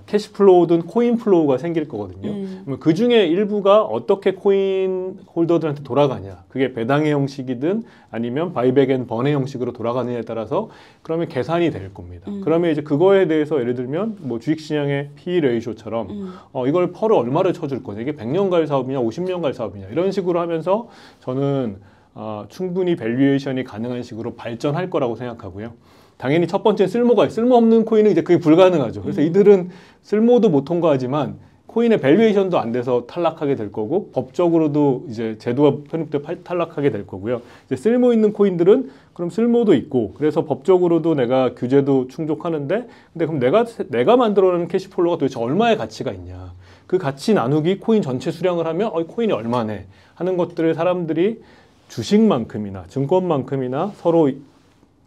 캐시플로우든 코인플로우가 생길 거거든요. 그 중에 일부가 어떻게 코인 홀더들한테 돌아가냐. 그게 배당의 형식이든 아니면 바이백 앤 번의 형식으로 돌아가느냐에 따라서 그러면 계산이 될 겁니다. 그러면 이제 그거에 대해서 예를 들면 뭐 주식시장의 PE 레이쇼처럼 이걸 펄을 얼마를 쳐줄 거냐. 이게 100년 갈 사업이냐 50년 갈 사업이냐. 이런 식으로 하면서 저는 충분히 밸류에이션이 가능한 식으로 발전할 거라고 생각하고요. 당연히 첫 번째 쓸모없는 코인은 이제 그게 불가능하죠. 그래서 이들은 쓸모도 못 통과하지만 코인의 밸류에이션도 안 돼서 탈락하게 될 거고 법적으로도 이제 제도가 편입돼 탈락하게 될 거고요. 이제 쓸모 있는 코인들은 그럼 쓸모도 있고 그래서 법적으로도 내가 규제도 충족하는데 근데 그럼 내가 만들어내는 캐시플로우가 도대체 얼마의 가치가 있냐. 그 가치 나누기 코인 전체 수량을 하면 코인이 얼마네 하는 것들을 사람들이 주식만큼이나 증권만큼이나 서로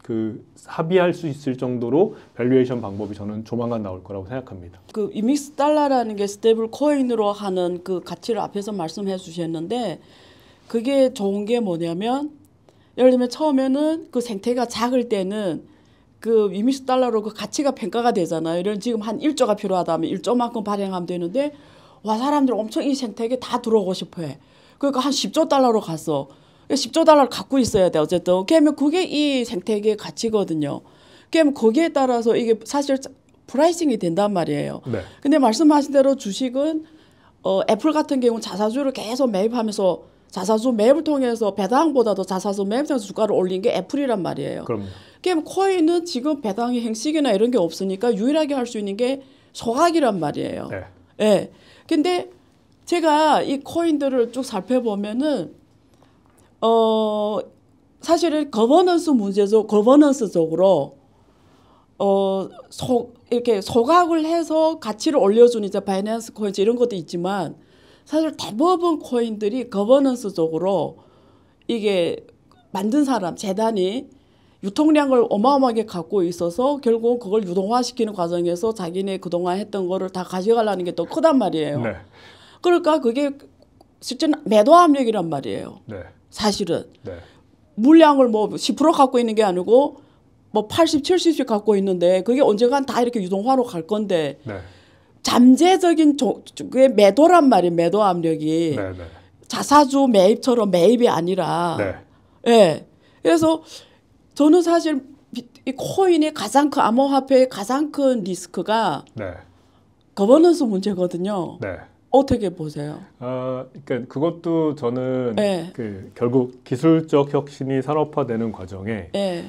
그 합의할 수 있을 정도로 밸류에이션 방법이 저는 조만간 나올 거라고 생각합니다. 그 이믹스 달러라는 게 스테이블 코인으로 하는 그 가치를 앞에서 말씀해 주셨는데 그게 좋은 게 뭐냐면 예를 들면 처음에는 그 생태가 작을 때는 그 이믹스 달러로 그 가치가 평가가 되잖아요. 이런 지금 한 1조가 필요하다면 1조만큼 발행하면 되는데 와 사람들 엄청 이 생태계 다 들어오고 싶어해. 그러니까 한 10조 달러로 갔어. 10조 달러를 갖고 있어야 돼. 어쨌든. 그러면 그게 이 생태계의 가치거든요. 그러면 거기에 따라서 이게 사실 프라이싱이 된단 말이에요. 네. 근데 말씀하신 대로 주식은 애플 같은 경우는 자사주를 계속 매입하면서 자사주 매입을 통해서 배당보다도 자사주 매입해서 주가를 올린 게 애플이란 말이에요. 그럼요. 그럼 코인은 지금 배당의 행식이나 이런 게 없으니까 유일하게 할 수 있는 게 소각이란 말이에요. 네. 예. 근데 제가 이 코인들을 쭉 살펴보면은 사실은 거버넌스적으로 이렇게 소각을 해서 가치를 올려주는 이제 바이낸스 코인 이런 것도 있지만 사실 대부분 코인들이 거버넌스적으로 이게 만든 사람 재단이 유통량을 어마어마하게 갖고 있어서 결국 그걸 유동화시키는 과정에서 자기네 그동안 했던 거를 다 가져가려는 게 더 크단 말이에요. 네. 그러니까 그게 실제는 매도 압력이란 말이에요. 네. 사실은. 네. 물량을 뭐 10% 갖고 있는 게 아니고 뭐 80, 70씩 갖고 있는데 그게 언젠간 다 이렇게 유동화로 갈 건데 네. 잠재적인 그게 매도란 말이에요. 매도 압력이. 네. 네. 자사주 매입처럼 매입이 아니라. 네. 예. 그래서 저는 사실 이 코인의 가장 큰 암호화폐의 가장 큰 리스크가 네. 거버넌스 문제거든요. 네. 어떻게 보세요? 그러니까 그것도 저는 네. 그 결국 기술적 혁신이 산업화되는 과정에 예.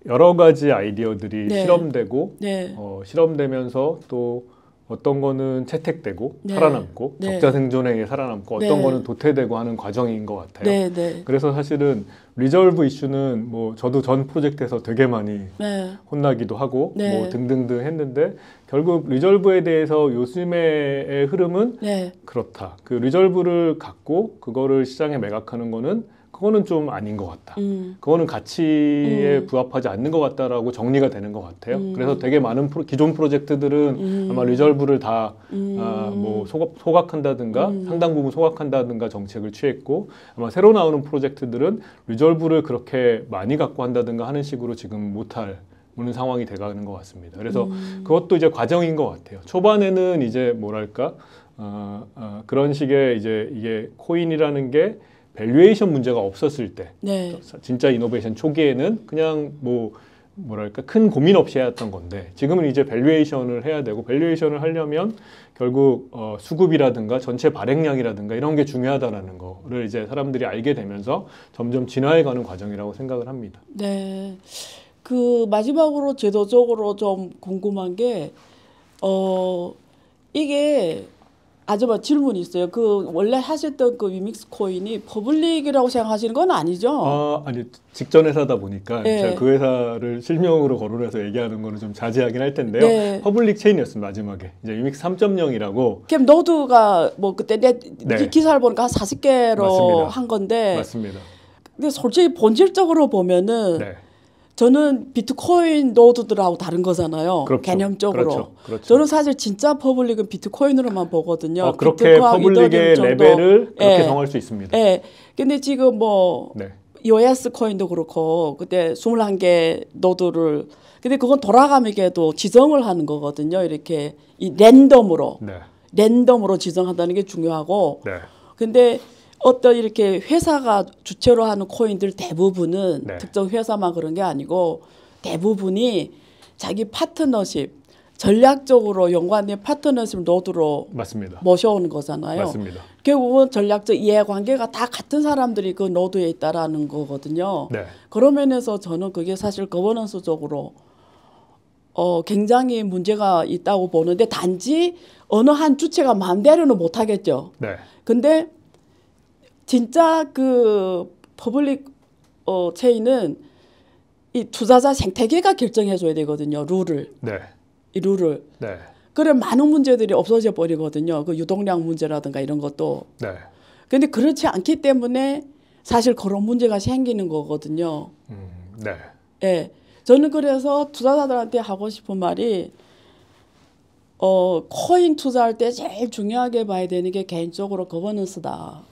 여러 가지 아이디어들이 네. 실험되고 네. 실험되면서 또 어떤 거는 채택되고 네. 살아남고 네. 적자 생존에 의해 살아남고 어떤 네. 거는 도태되고 하는 과정인 것 같아요. 네, 네. 그래서 사실은 리졸브 이슈는 뭐 저도 전 프로젝트에서 되게 많이 네. 혼나기도 하고 네. 뭐 등등등 했는데 결국 리졸브에 대해서 요즘의 흐름은 네. 그렇다. 그 리졸브를 갖고 그거를 시장에 매각하는 그거는 좀 아닌 것 같다. 그거는 가치에 부합하지 않는 것 같다라고 정리가 되는 것 같아요. 그래서 되게 많은 기존 프로젝트들은 아마 리졸브를 다 뭐 소각한다든가 상당 부분 소각한다든가 정책을 취했고 아마 새로 나오는 프로젝트들은 리졸브를 그렇게 많이 갖고 한다든가 하는 식으로 지금 못할 오는 상황이 돼가는 것 같습니다. 그래서 그것도 이제 과정인 것 같아요. 초반에는 이제 뭐랄까 그런 식의 이제 이게 코인이라는 게 밸류에이션 문제가 없었을 때, 네. 진짜 이노베이션 초기에는 그냥 뭐랄까 큰 고민 없이 해왔던 건데 지금은 이제 밸류에이션을 해야 되고 밸류에이션을 하려면 결국 수급이라든가 전체 발행량이라든가 이런 게 중요하다라는 거를 이제 사람들이 알게 되면서 점점 진화해가는 과정이라고 생각을 합니다. 네. 그 마지막으로 제도적으로 좀 궁금한 게 이게 아줌마 질문이 있어요. 그 원래 하셨던 그 위믹스 코인이 퍼블릭이라고 생각하시는 건 아니죠? 아니 직전 회사다 보니까 네. 제가 그 회사를 실명으로 거론해서 얘기하는 거는 좀 자제하긴 할 텐데요. 네. 퍼블릭 체인이었습니다. 마지막에 이제 위믹스 3.0이라고. 그럼 노드가 뭐 그때 내 네. 기사를 보니까 한 40개로 맞습니다. 한 건데, 맞습니다. 근데 솔직히 본질적으로 보면은 네. 저는 비트코인 노드들하고 다른 거잖아요. 그렇죠. 개념적으로. 그렇죠. 그렇죠. 저는 사실 진짜 퍼블릭은 비트코인으로만 보거든요. 그렇게 비트코인, 퍼블릭의 이더리움 정도. 레벨을 그렇게 예. 정할 수 있습니다. 예. 근데 지금 뭐 네. EOS 코인도 그렇고 그때 21개 노드를 근데 그건 돌아가면서도 지정을 하는 거거든요. 이렇게 이 랜덤으로 지정한다는 게 중요하고. 네. 근데 어떤 이렇게 회사가 주체로 하는 코인들 대부분은 네. 특정 회사만 그런 게 아니고 대부분이 자기 파트너십 전략적으로 연관된 파트너십 노드로 맞습니다. 모셔오는 거잖아요. 맞습니다. 결국은 전략적 이해관계가 다 같은 사람들이 그 노드에 있다라는 거거든요. 네. 그런 면에서 저는 그게 사실 거버넌스적으로 굉장히 문제가 있다고 보는데 단지 어느 한 주체가 마음대로는 못 하겠죠. 네. 근데 진짜 그 퍼블릭 체인은 이 투자자 생태계가 결정해 줘야 되거든요. 룰을. 네. 이 룰을. 네. 그럼 많은 문제들이 없어져 버리거든요. 그 유동량 문제라든가 이런 것도. 네. 근데 그렇지 않기 때문에 사실 그런 문제가 생기는 거거든요. 네. 예. 저는 그래서 투자자들한테 하고 싶은 말이 코인 투자할 때 제일 중요하게 봐야 되는 게 개인적으로 거버넌스다.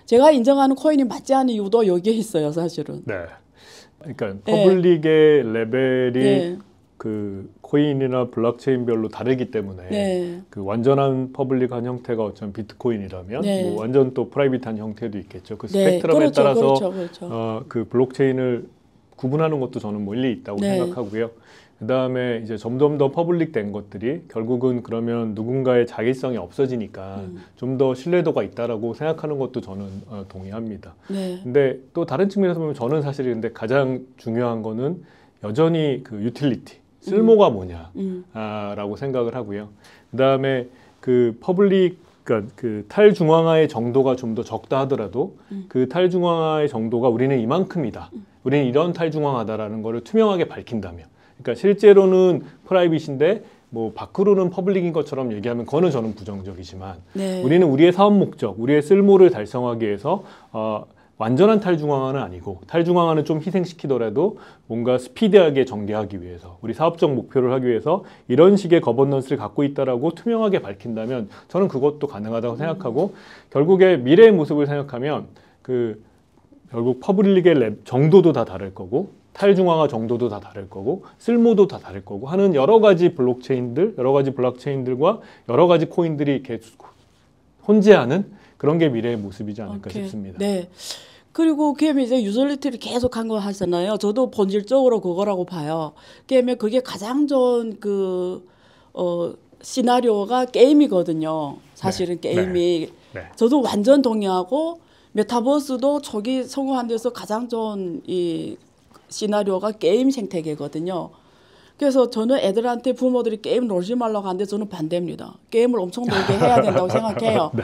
제가 인정하는 코인이 맞지 않은 이유도 여기에 있어요, 사실은. 네. 그러니까 퍼블릭의 레벨이 네. 그 코인이나 블록체인별로 다르기 때문에 네. 그 완전한 퍼블릭한 형태가 어쩌면 비트코인이라면 네. 뭐 완전 또 프라이빗한 형태도 있겠죠. 그 네. 스펙트럼에 그렇죠, 따라서 그렇죠. 그 블록체인을 구분하는 것도 저는 뭐 일리 있다고 네. 생각하고요. 그다음에 이제 점점 더 퍼블릭된 것들이 결국은 그러면 누군가의 자기성이 없어지니까 좀 더 신뢰도가 있다라고 생각하는 것도 저는 동의합니다. 네. 근데 또 다른 측면에서 보면 저는 사실 근데 가장 중요한 거는 여전히 그 유틸리티, 쓸모가 뭐냐라고 생각을 하고요. 그다음에 그 퍼블릭 그러니까 그 탈중앙화의 정도가 좀 더 적다 하더라도 그 탈중앙화의 정도가 우리는 이만큼이다. 우리는 이런 탈중앙화다라는 거를 투명하게 밝힌다면 그러니까 실제로는 프라이빗인데 뭐 밖으로는 퍼블릭인 것처럼 얘기하면 그거는 저는 부정적이지만 네. 우리는 우리의 사업 목적, 우리의 쓸모를 달성하기 위해서 완전한 탈중앙화는 아니고 탈중앙화는 좀 희생시키더라도 뭔가 스피디하게 전개하기 위해서 우리 사업적 목표를 하기 위해서 이런 식의 거버넌스를 갖고 있다라고 투명하게 밝힌다면 저는 그것도 가능하다고 생각하고 결국에 미래의 모습을 생각하면 그 결국 퍼블릭의 정도도 다 다를 거고 탈중앙화 정도도 다 다를 거고 쓸모도 다 다를 거고 하는 여러 가지 블록체인들, 여러 가지 블록체인들과 여러 가지 코인들이 이렇게 혼재하는 그런 게 미래의 모습이지 않을까 싶습니다. 네. 그리고 게임이 이제 유틸리티를 계속 한 거 하잖아요. 저도 본질적으로 그거라고 봐요. 게임에 그게 가장 좋은 그 시나리오가 게임이거든요. 사실은 네. 게임이. 네. 저도 완전 동의하고 메타버스도 초기 성공한 데서 가장 좋은 이 시나리오가 게임 생태계거든요. 그래서 저는 애들한테 부모들이 게임 놀지 말라고 하는데 저는 반대입니다. 게임을 엄청 놀게 해야 된다고 생각해요. 네.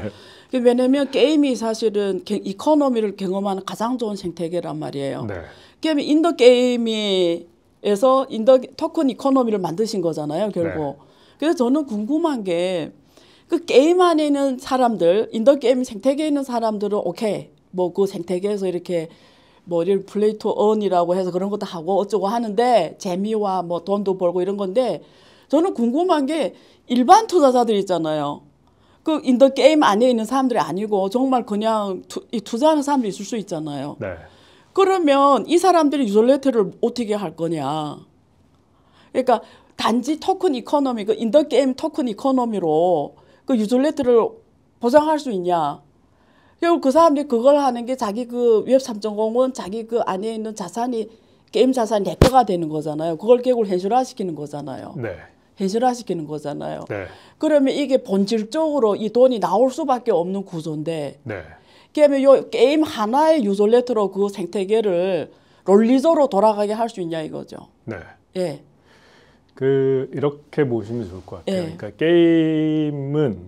왜냐하면 게임이 사실은 이코노미를 경험하는 가장 좋은 생태계란 말이에요. 네. 게임이 인더 게임에서 인더 토큰 이코노미를 만드신 거잖아요, 결국. 네. 그래서 저는 궁금한 게 그 게임 안에 있는 사람들, 인더 게임 생태계에 있는 사람들은 오케이, 뭐 그 생태계에서 이렇게 뭐 이를 플레이 투 언이라고 해서 그런 것도 하고 어쩌고 하는데 재미와 뭐 돈도 벌고 이런 건데 저는 궁금한 게 일반 투자자들 있잖아요. 그 인더 게임 안에 있는 사람들이 아니고 정말 그냥 투자하는 사람들이 있을 수 있잖아요. 네. 그러면 이 사람들이 유틸리티를 어떻게 할 거냐? 그러니까 단지 토큰 이코노미, 그 인더 게임 토큰 이코노미로 그 유졸레트를 보장할 수 있냐? 결국 그 사람들이 그걸 하는 게 자기 그 웹 3.0은 자기 그 안에 있는 자산이 게임 자산이 내 거가 되는 거잖아요. 그걸 결국 현실화시키는 거잖아요. 네. 현실화시키는 거잖아요. 네. 그러면 이게 본질적으로 이 돈이 나올 수밖에 없는 구조인데, 네. 그러면 요 게임 하나의 유졸레트로 그 생태계를 롤리저로 돌아가게 할 수 있냐 이거죠. 네. 예. 이렇게 보시면 좋을 것 같아요. 예. 그러니까 게임은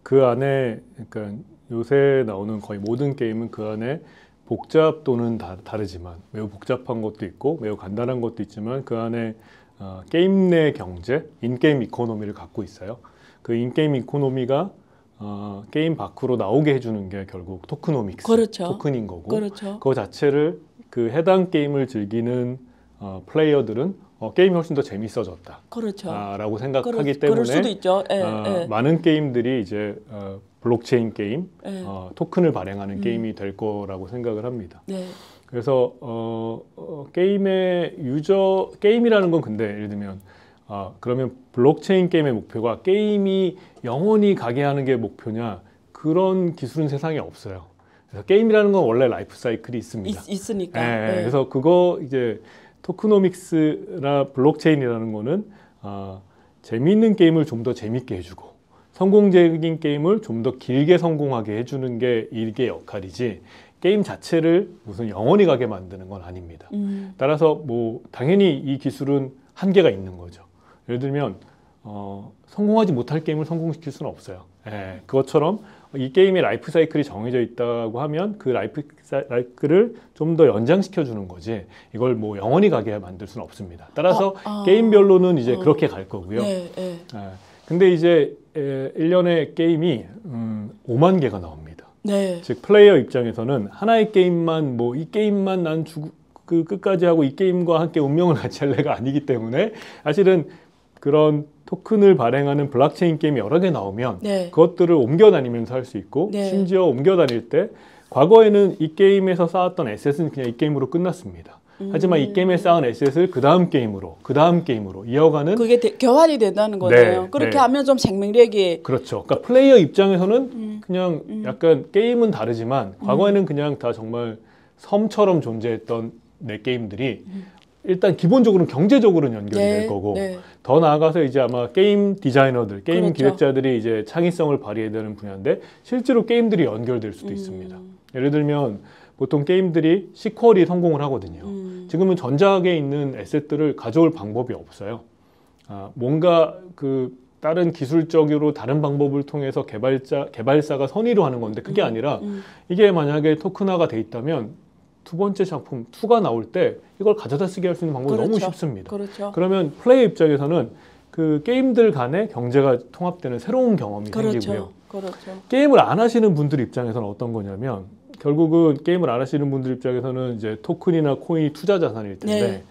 그 안에, 그러니까 요새 나오는 거의 모든 게임은 그 안에 복잡도는 다르지만 매우 복잡한 것도 있고 매우 간단한 것도 있지만 그 안에 게임 내 경제, 인게임 이코노미를 갖고 있어요. 그 인게임 이코노미가 게임 밖으로 나오게 해주는 게 결국 토크노믹스, 그렇죠. 토큰인 거고, 그렇죠. 그거 자체를 그 해당 게임을 즐기는 플레이어들은 게임이 훨씬 더 재밌어졌다. 그렇죠. 라고 생각하기 그럴 때문에 수도 있죠. 예, 예. 많은 게임들이 이제 블록체인 게임, 예. 토큰을 발행하는 게임이 될 거라고 생각을 합니다. 네. 그래서 게임의 게임이라는 건 근데 예를 들면 그러면 블록체인 게임의 목표가 게임이 영원히 가게 하는 게 목표냐, 그런 기술은 세상에 없어요. 그래서 게임이라는 건 원래 라이프 사이클이 있습니다. 있으니까. 네, 예. 그래서 그거 이제 토크노믹스나 블록체인이라는 거는 재미있는 게임을 좀 더 재밌게 해주고 성공적인 게임을 좀 더 길게 성공하게 해주는 게 이게 역할이지, 게임 자체를 무슨 영원히 가게 만드는 건 아닙니다. 따라서 뭐 당연히 이 기술은 한계가 있는 거죠. 예를 들면 성공하지 못할 게임을 성공시킬 수는 없어요. 예, 그것처럼 이 게임의 라이프 사이클이 정해져 있다고 하면 그 라이프 사이클을 좀 더 연장시켜 주는 거지, 이걸 뭐 영원히 가게 만들 수는 없습니다. 따라서 게임별로는 이제 그렇게 갈 거고요. 네, 네. 예, 근데 이제 1년에 게임이 5만 개가 나옵니다. 네. 즉 플레이어 입장에서는 하나의 게임만 뭐 이 게임만 난 끝까지 하고 이 게임과 함께 운명을 같이 할 애가 아니기 때문에 사실은 그런 토큰을 발행하는 블록체인 게임이 여러 개 나오면 네. 그것들을 옮겨 다니면서 할 수 있고, 네. 심지어 옮겨 다닐 때 과거에는 이 게임에서 쌓았던 에셋은 그냥 이 게임으로 끝났습니다. 하지만 이 게임에 쌓은 에셋을 그 다음 게임으로 이어가는, 그게 교환이 된다는 거네요. 네, 그렇게 네. 하면 좀 생명력이. 그렇죠. 그러니까 플레이어 입장에서는 그냥 약간 게임은 다르지만 과거에는 그냥 다 정말 섬처럼 존재했던 내 게임들이 일단 기본적으로는 경제적으로는 연결이 네, 될 거고, 네. 더 나아가서 이제 아마 게임 디자이너들, 게임 그렇죠. 기획자들이 이제 창의성을 발휘해야 되는 분야인데 실제로 게임들이 연결될 수도 있습니다. 예를 들면 보통 게임들이 시퀄이 성공을 하거든요. 지금은 전작에 있는 에셋들을 가져올 방법이 없어요. 뭔가 그 다른 기술적으로 다른 방법을 통해서 개발사가 선의로 하는 건데 그게 아니라 이게 만약에 토큰화가 돼 있다면 두 번째 작품 2가 나올 때 이걸 가져다 쓰게 할 수 있는 방법이 그렇죠. 너무 쉽습니다. 그렇죠. 그러면 플레이 입장에서는 그 게임들 간의 경제가 통합되는 새로운 경험이 생기고요. 그렇죠. 그렇죠. 게임을 안 하시는 분들 입장에서는 어떤 거냐면, 결국은 게임을 안 하시는 분들 입장에서는 이제 토큰이나 코인이 투자 자산일 텐데,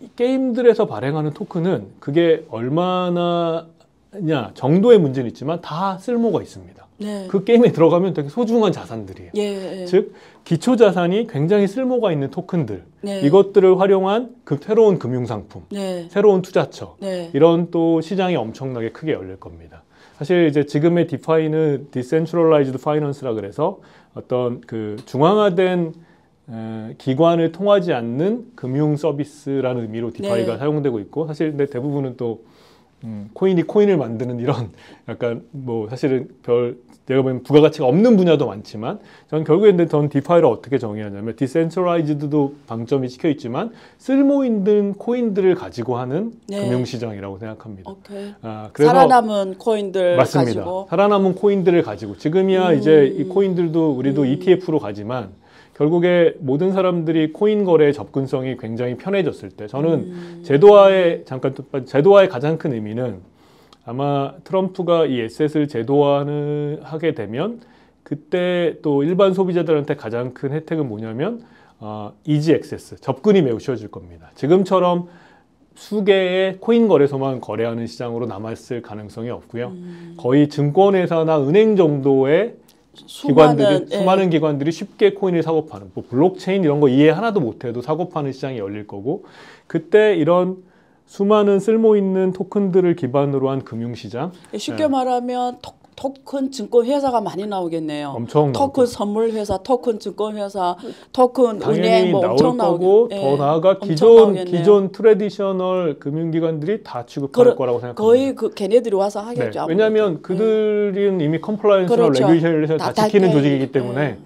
이 게임들에서 발행하는 토큰은 그게 얼마나냐 정도의 문제는 있지만 다 쓸모가 있습니다. 네. 그 게임에 들어가면 되게 소중한 자산들이에요. 예. 즉 기초 자산이 굉장히 쓸모가 있는 토큰들, 네. 이것들을 활용한 그 새로운 금융상품, 네. 새로운 투자처, 네. 이런 또 시장이 엄청나게 크게 열릴 겁니다. 사실 이제 지금의 디파이는 디센트럴라이즈드 파이낸스라 그래서 어떤 그 중앙화된 기관을 통하지 않는 금융 서비스라는 의미로 디파이가 네. 사용되고 있고, 사실 근데 대부분은 또 코인이 코인을 만드는 이런 약간 뭐 사실은 내가 보면 부가가치가 없는 분야도 많지만, 저는 결국에 전 디파이를 어떻게 정의하냐면 디센트럴라이즈드도 방점이 찍혀 있지만 쓸모 있는 코인들을 가지고 하는 네. 금융시장이라고 생각합니다. 오케이. 그래서 살아남은 코인들 맞습니다. 가지고. 살아남은 코인들을 가지고 지금이야 이제 이 코인들도 우리도 ETF로 가지만 결국에 모든 사람들이 코인 거래의 접근성이 굉장히 편해졌을 때, 저는 제도화의 가장 큰 의미는 아마 트럼프가 이 에셋을 제도화하게 되면 그때 또 일반 소비자들한테 가장 큰 혜택은 뭐냐면 이지 액세스, 접근이 매우 쉬워질 겁니다. 지금처럼 수개의 코인 거래소만 거래하는 시장으로 남았을 가능성이 없고요. 거의 증권회사나 은행 정도의 수많은 수많은 기관들이 쉽게 코인을 사고 파는, 뭐 블록체인 이런 거 이해 하나도 못해도 사고 파는 시장이 열릴 거고, 그때 이런 수많은 쓸모 있는 토큰들을 기반으로 한 금융시장, 쉽게 말하면 토큰 증권 회사가 많이 나오겠네요. 엄청 토큰 선물 회사, 토큰 증권 회사, 토큰 당연히 은행 뭐 나올 엄청 거고, 나오겠. 더 나아가 기존 트래디셔널 금융기관들이 다 취급할 거라고 생각합니다. 거의 그 걔네들이 와서 하겠죠. 네, 왜냐하면 그들은 이미 컴플라이언스나 그렇죠. 레귤레이션을 다 지키는 조직이기 때문에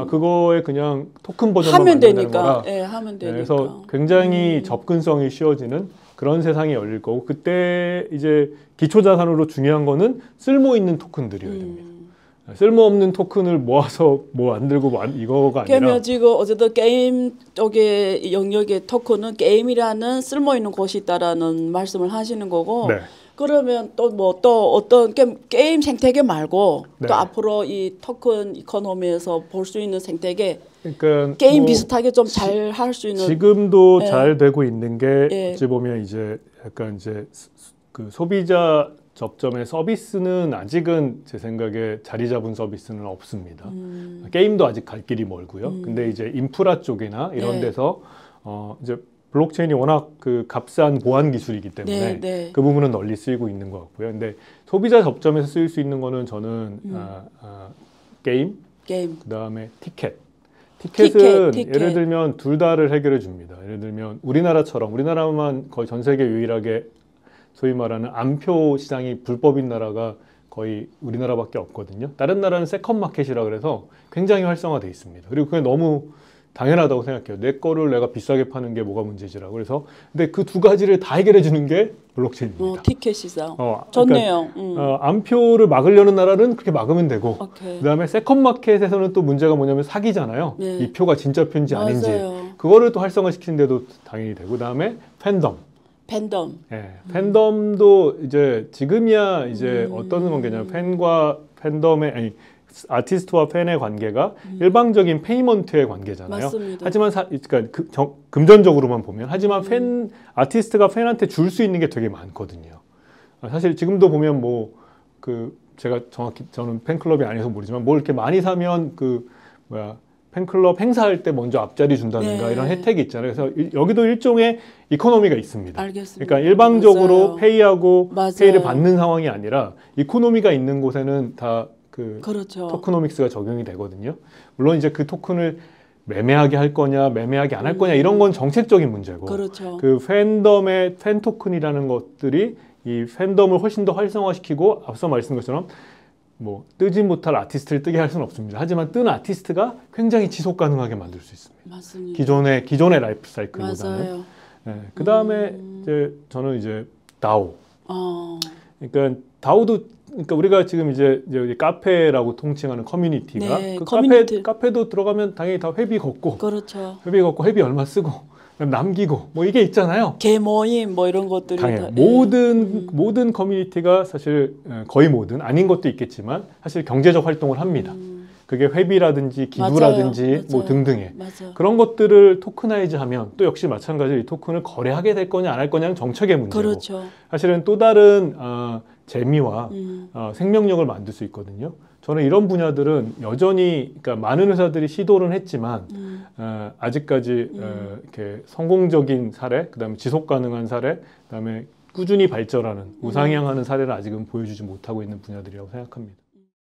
그거에 그냥 토큰 버전만 하면 만들는 되니까. 거라. 하면 되니까. 그래서 굉장히 접근성이 쉬워지는 그런 세상이 열릴 거고, 그때 이제 기초자산으로 중요한 거는 쓸모 있는 토큰들이어야 됩니다. 쓸모없는 토큰을 모아서 뭐 만들고 이거가 아니라. 그러면 지금 어쨌든 게임 쪽의 영역의 토큰은 게임이라는 쓸모 있는 곳이 있다라는 말씀을 하시는 거고. 네. 그러면 또 어떤 게임 생태계 말고 네. 또 앞으로 이 토큰 이코노미에서 볼 수 있는 생태계, 그러니까 게임 뭐 비슷하게 좀 잘 할 수 있는. 지금도 잘 되고 있는 게 어찌 예. 보면 이제 약간 이제 그 소비자 접점의 서비스는 아직은 제 생각에 자리 잡은 서비스는 없습니다. 게임도 아직 갈 길이 멀고요. 근데 이제 인프라 쪽이나 이런 네. 데서 이제 블록체인이 워낙 그 값싼 보안 기술이기 때문에 네. 그 부분은 널리 쓰이고 있는 것 같고요. 근데 소비자 접점에서 쓰일 수 있는 거는 저는 게임, 그다음에 티켓은 티켓. 예를 들면 둘 다를 해결해 줍니다. 예를 들면 우리나라만 거의 전 세계 유일하게 소위 말하는 암표 시장이 불법인 나라가 거의 우리나라밖에 없거든요. 다른 나라는 세컨 마켓이라 그래서 굉장히 활성화돼 있습니다. 그리고 그게 너무 당연하다고 생각해요. 내 거를 내가 비싸게 파는 게 뭐가 문제지라고. 그래서 근데 그 두 가지를 다 해결해 주는 게 블록체인입니다. 티켓 시장. 좋네요. 좋네요. 암표를 막으려는 나라는 그렇게 막으면 되고, 오케이. 그다음에 세컨 마켓에서는 또 문제가 뭐냐면 사기잖아요. 네. 이 표가 진짜 표인지 아닌지 맞아요. 그거를 또 활성화시키는데도 당연히 되고, 그다음에 팬덤. 팬덤도 이제 지금이야 이제 어떤 관계냐면 팬과 팬덤의 아티스트와 팬의 관계가 일방적인 페이먼트의 관계잖아요. 맞습니다. 하지만 그러니까 금전적으로만 보면, 하지만 아티스트가 팬한테 줄 수 있는 게 되게 많거든요. 사실 지금도 보면 뭐 제가 정확히 저는 팬클럽이 아니어서 모르지만 뭘 이렇게 많이 사면 팬클럽 행사할 때 먼저 앞자리 준다든가 이런 혜택이 있잖아요. 그래서 여기도 일종의 이코노미가 있습니다. 알겠습니다. 그러니까 일방적으로 맞아요. 페이하고 맞아요. 페이를 받는 상황이 아니라 이코노미가 있는 곳에는 다 그렇죠. 토크노믹스가 적용이 되거든요. 물론 이제 그 토큰을 매매하게 할 거냐, 매매하게 안 할 거냐 이런 건 정책적인 문제고, 그렇죠. 그 팬덤의 팬 토큰이라는 것들이 이 팬덤을 훨씬 더 활성화시키고, 앞서 말씀드린 것처럼 뭐 뜨지 못할 아티스트를 뜨게 할 수는 없습니다. 하지만 뜬 아티스트가 굉장히 지속 가능하게 만들 수 있습니다. 맞습니다. 기존의 라이프 사이클보다는. 맞아요. 그 다음에 이제 저는 이제 다오. 그러니까 다오도, 그러니까 우리가 지금 이제 카페라고 통칭하는 커뮤니티가, 네, 그 커뮤니티. 카페도 들어가면 당연히 다 회비 걷고, 그렇죠. 회비 얼마 쓰고 남기고 뭐 이게 있잖아요. 개모임 뭐 이런 것들이 당연히 다, 모든 커뮤니티가 사실 거의 모든, 아닌 것도 있겠지만 사실 경제적 활동을 합니다. 그게 회비라든지 기부라든지 맞아요. 뭐 등등의 맞아요. 그런 것들을 토크나이즈하면 또 역시 마찬가지로 이 토큰을 거래하게 될 거냐 안 할 거냐는 정책의 문제고, 그렇죠. 사실은 또 다른 재미와 생명력을 만들 수 있거든요. 저는 이런 분야들은 여전히, 그러니까 많은 회사들이 시도를 했지만 아직까지 이렇게 성공적인 사례, 그다음에 지속 가능한 사례, 그다음에 꾸준히 발전하는 우상향하는 사례를 아직은 보여주지 못하고 있는 분야들이라고 생각합니다.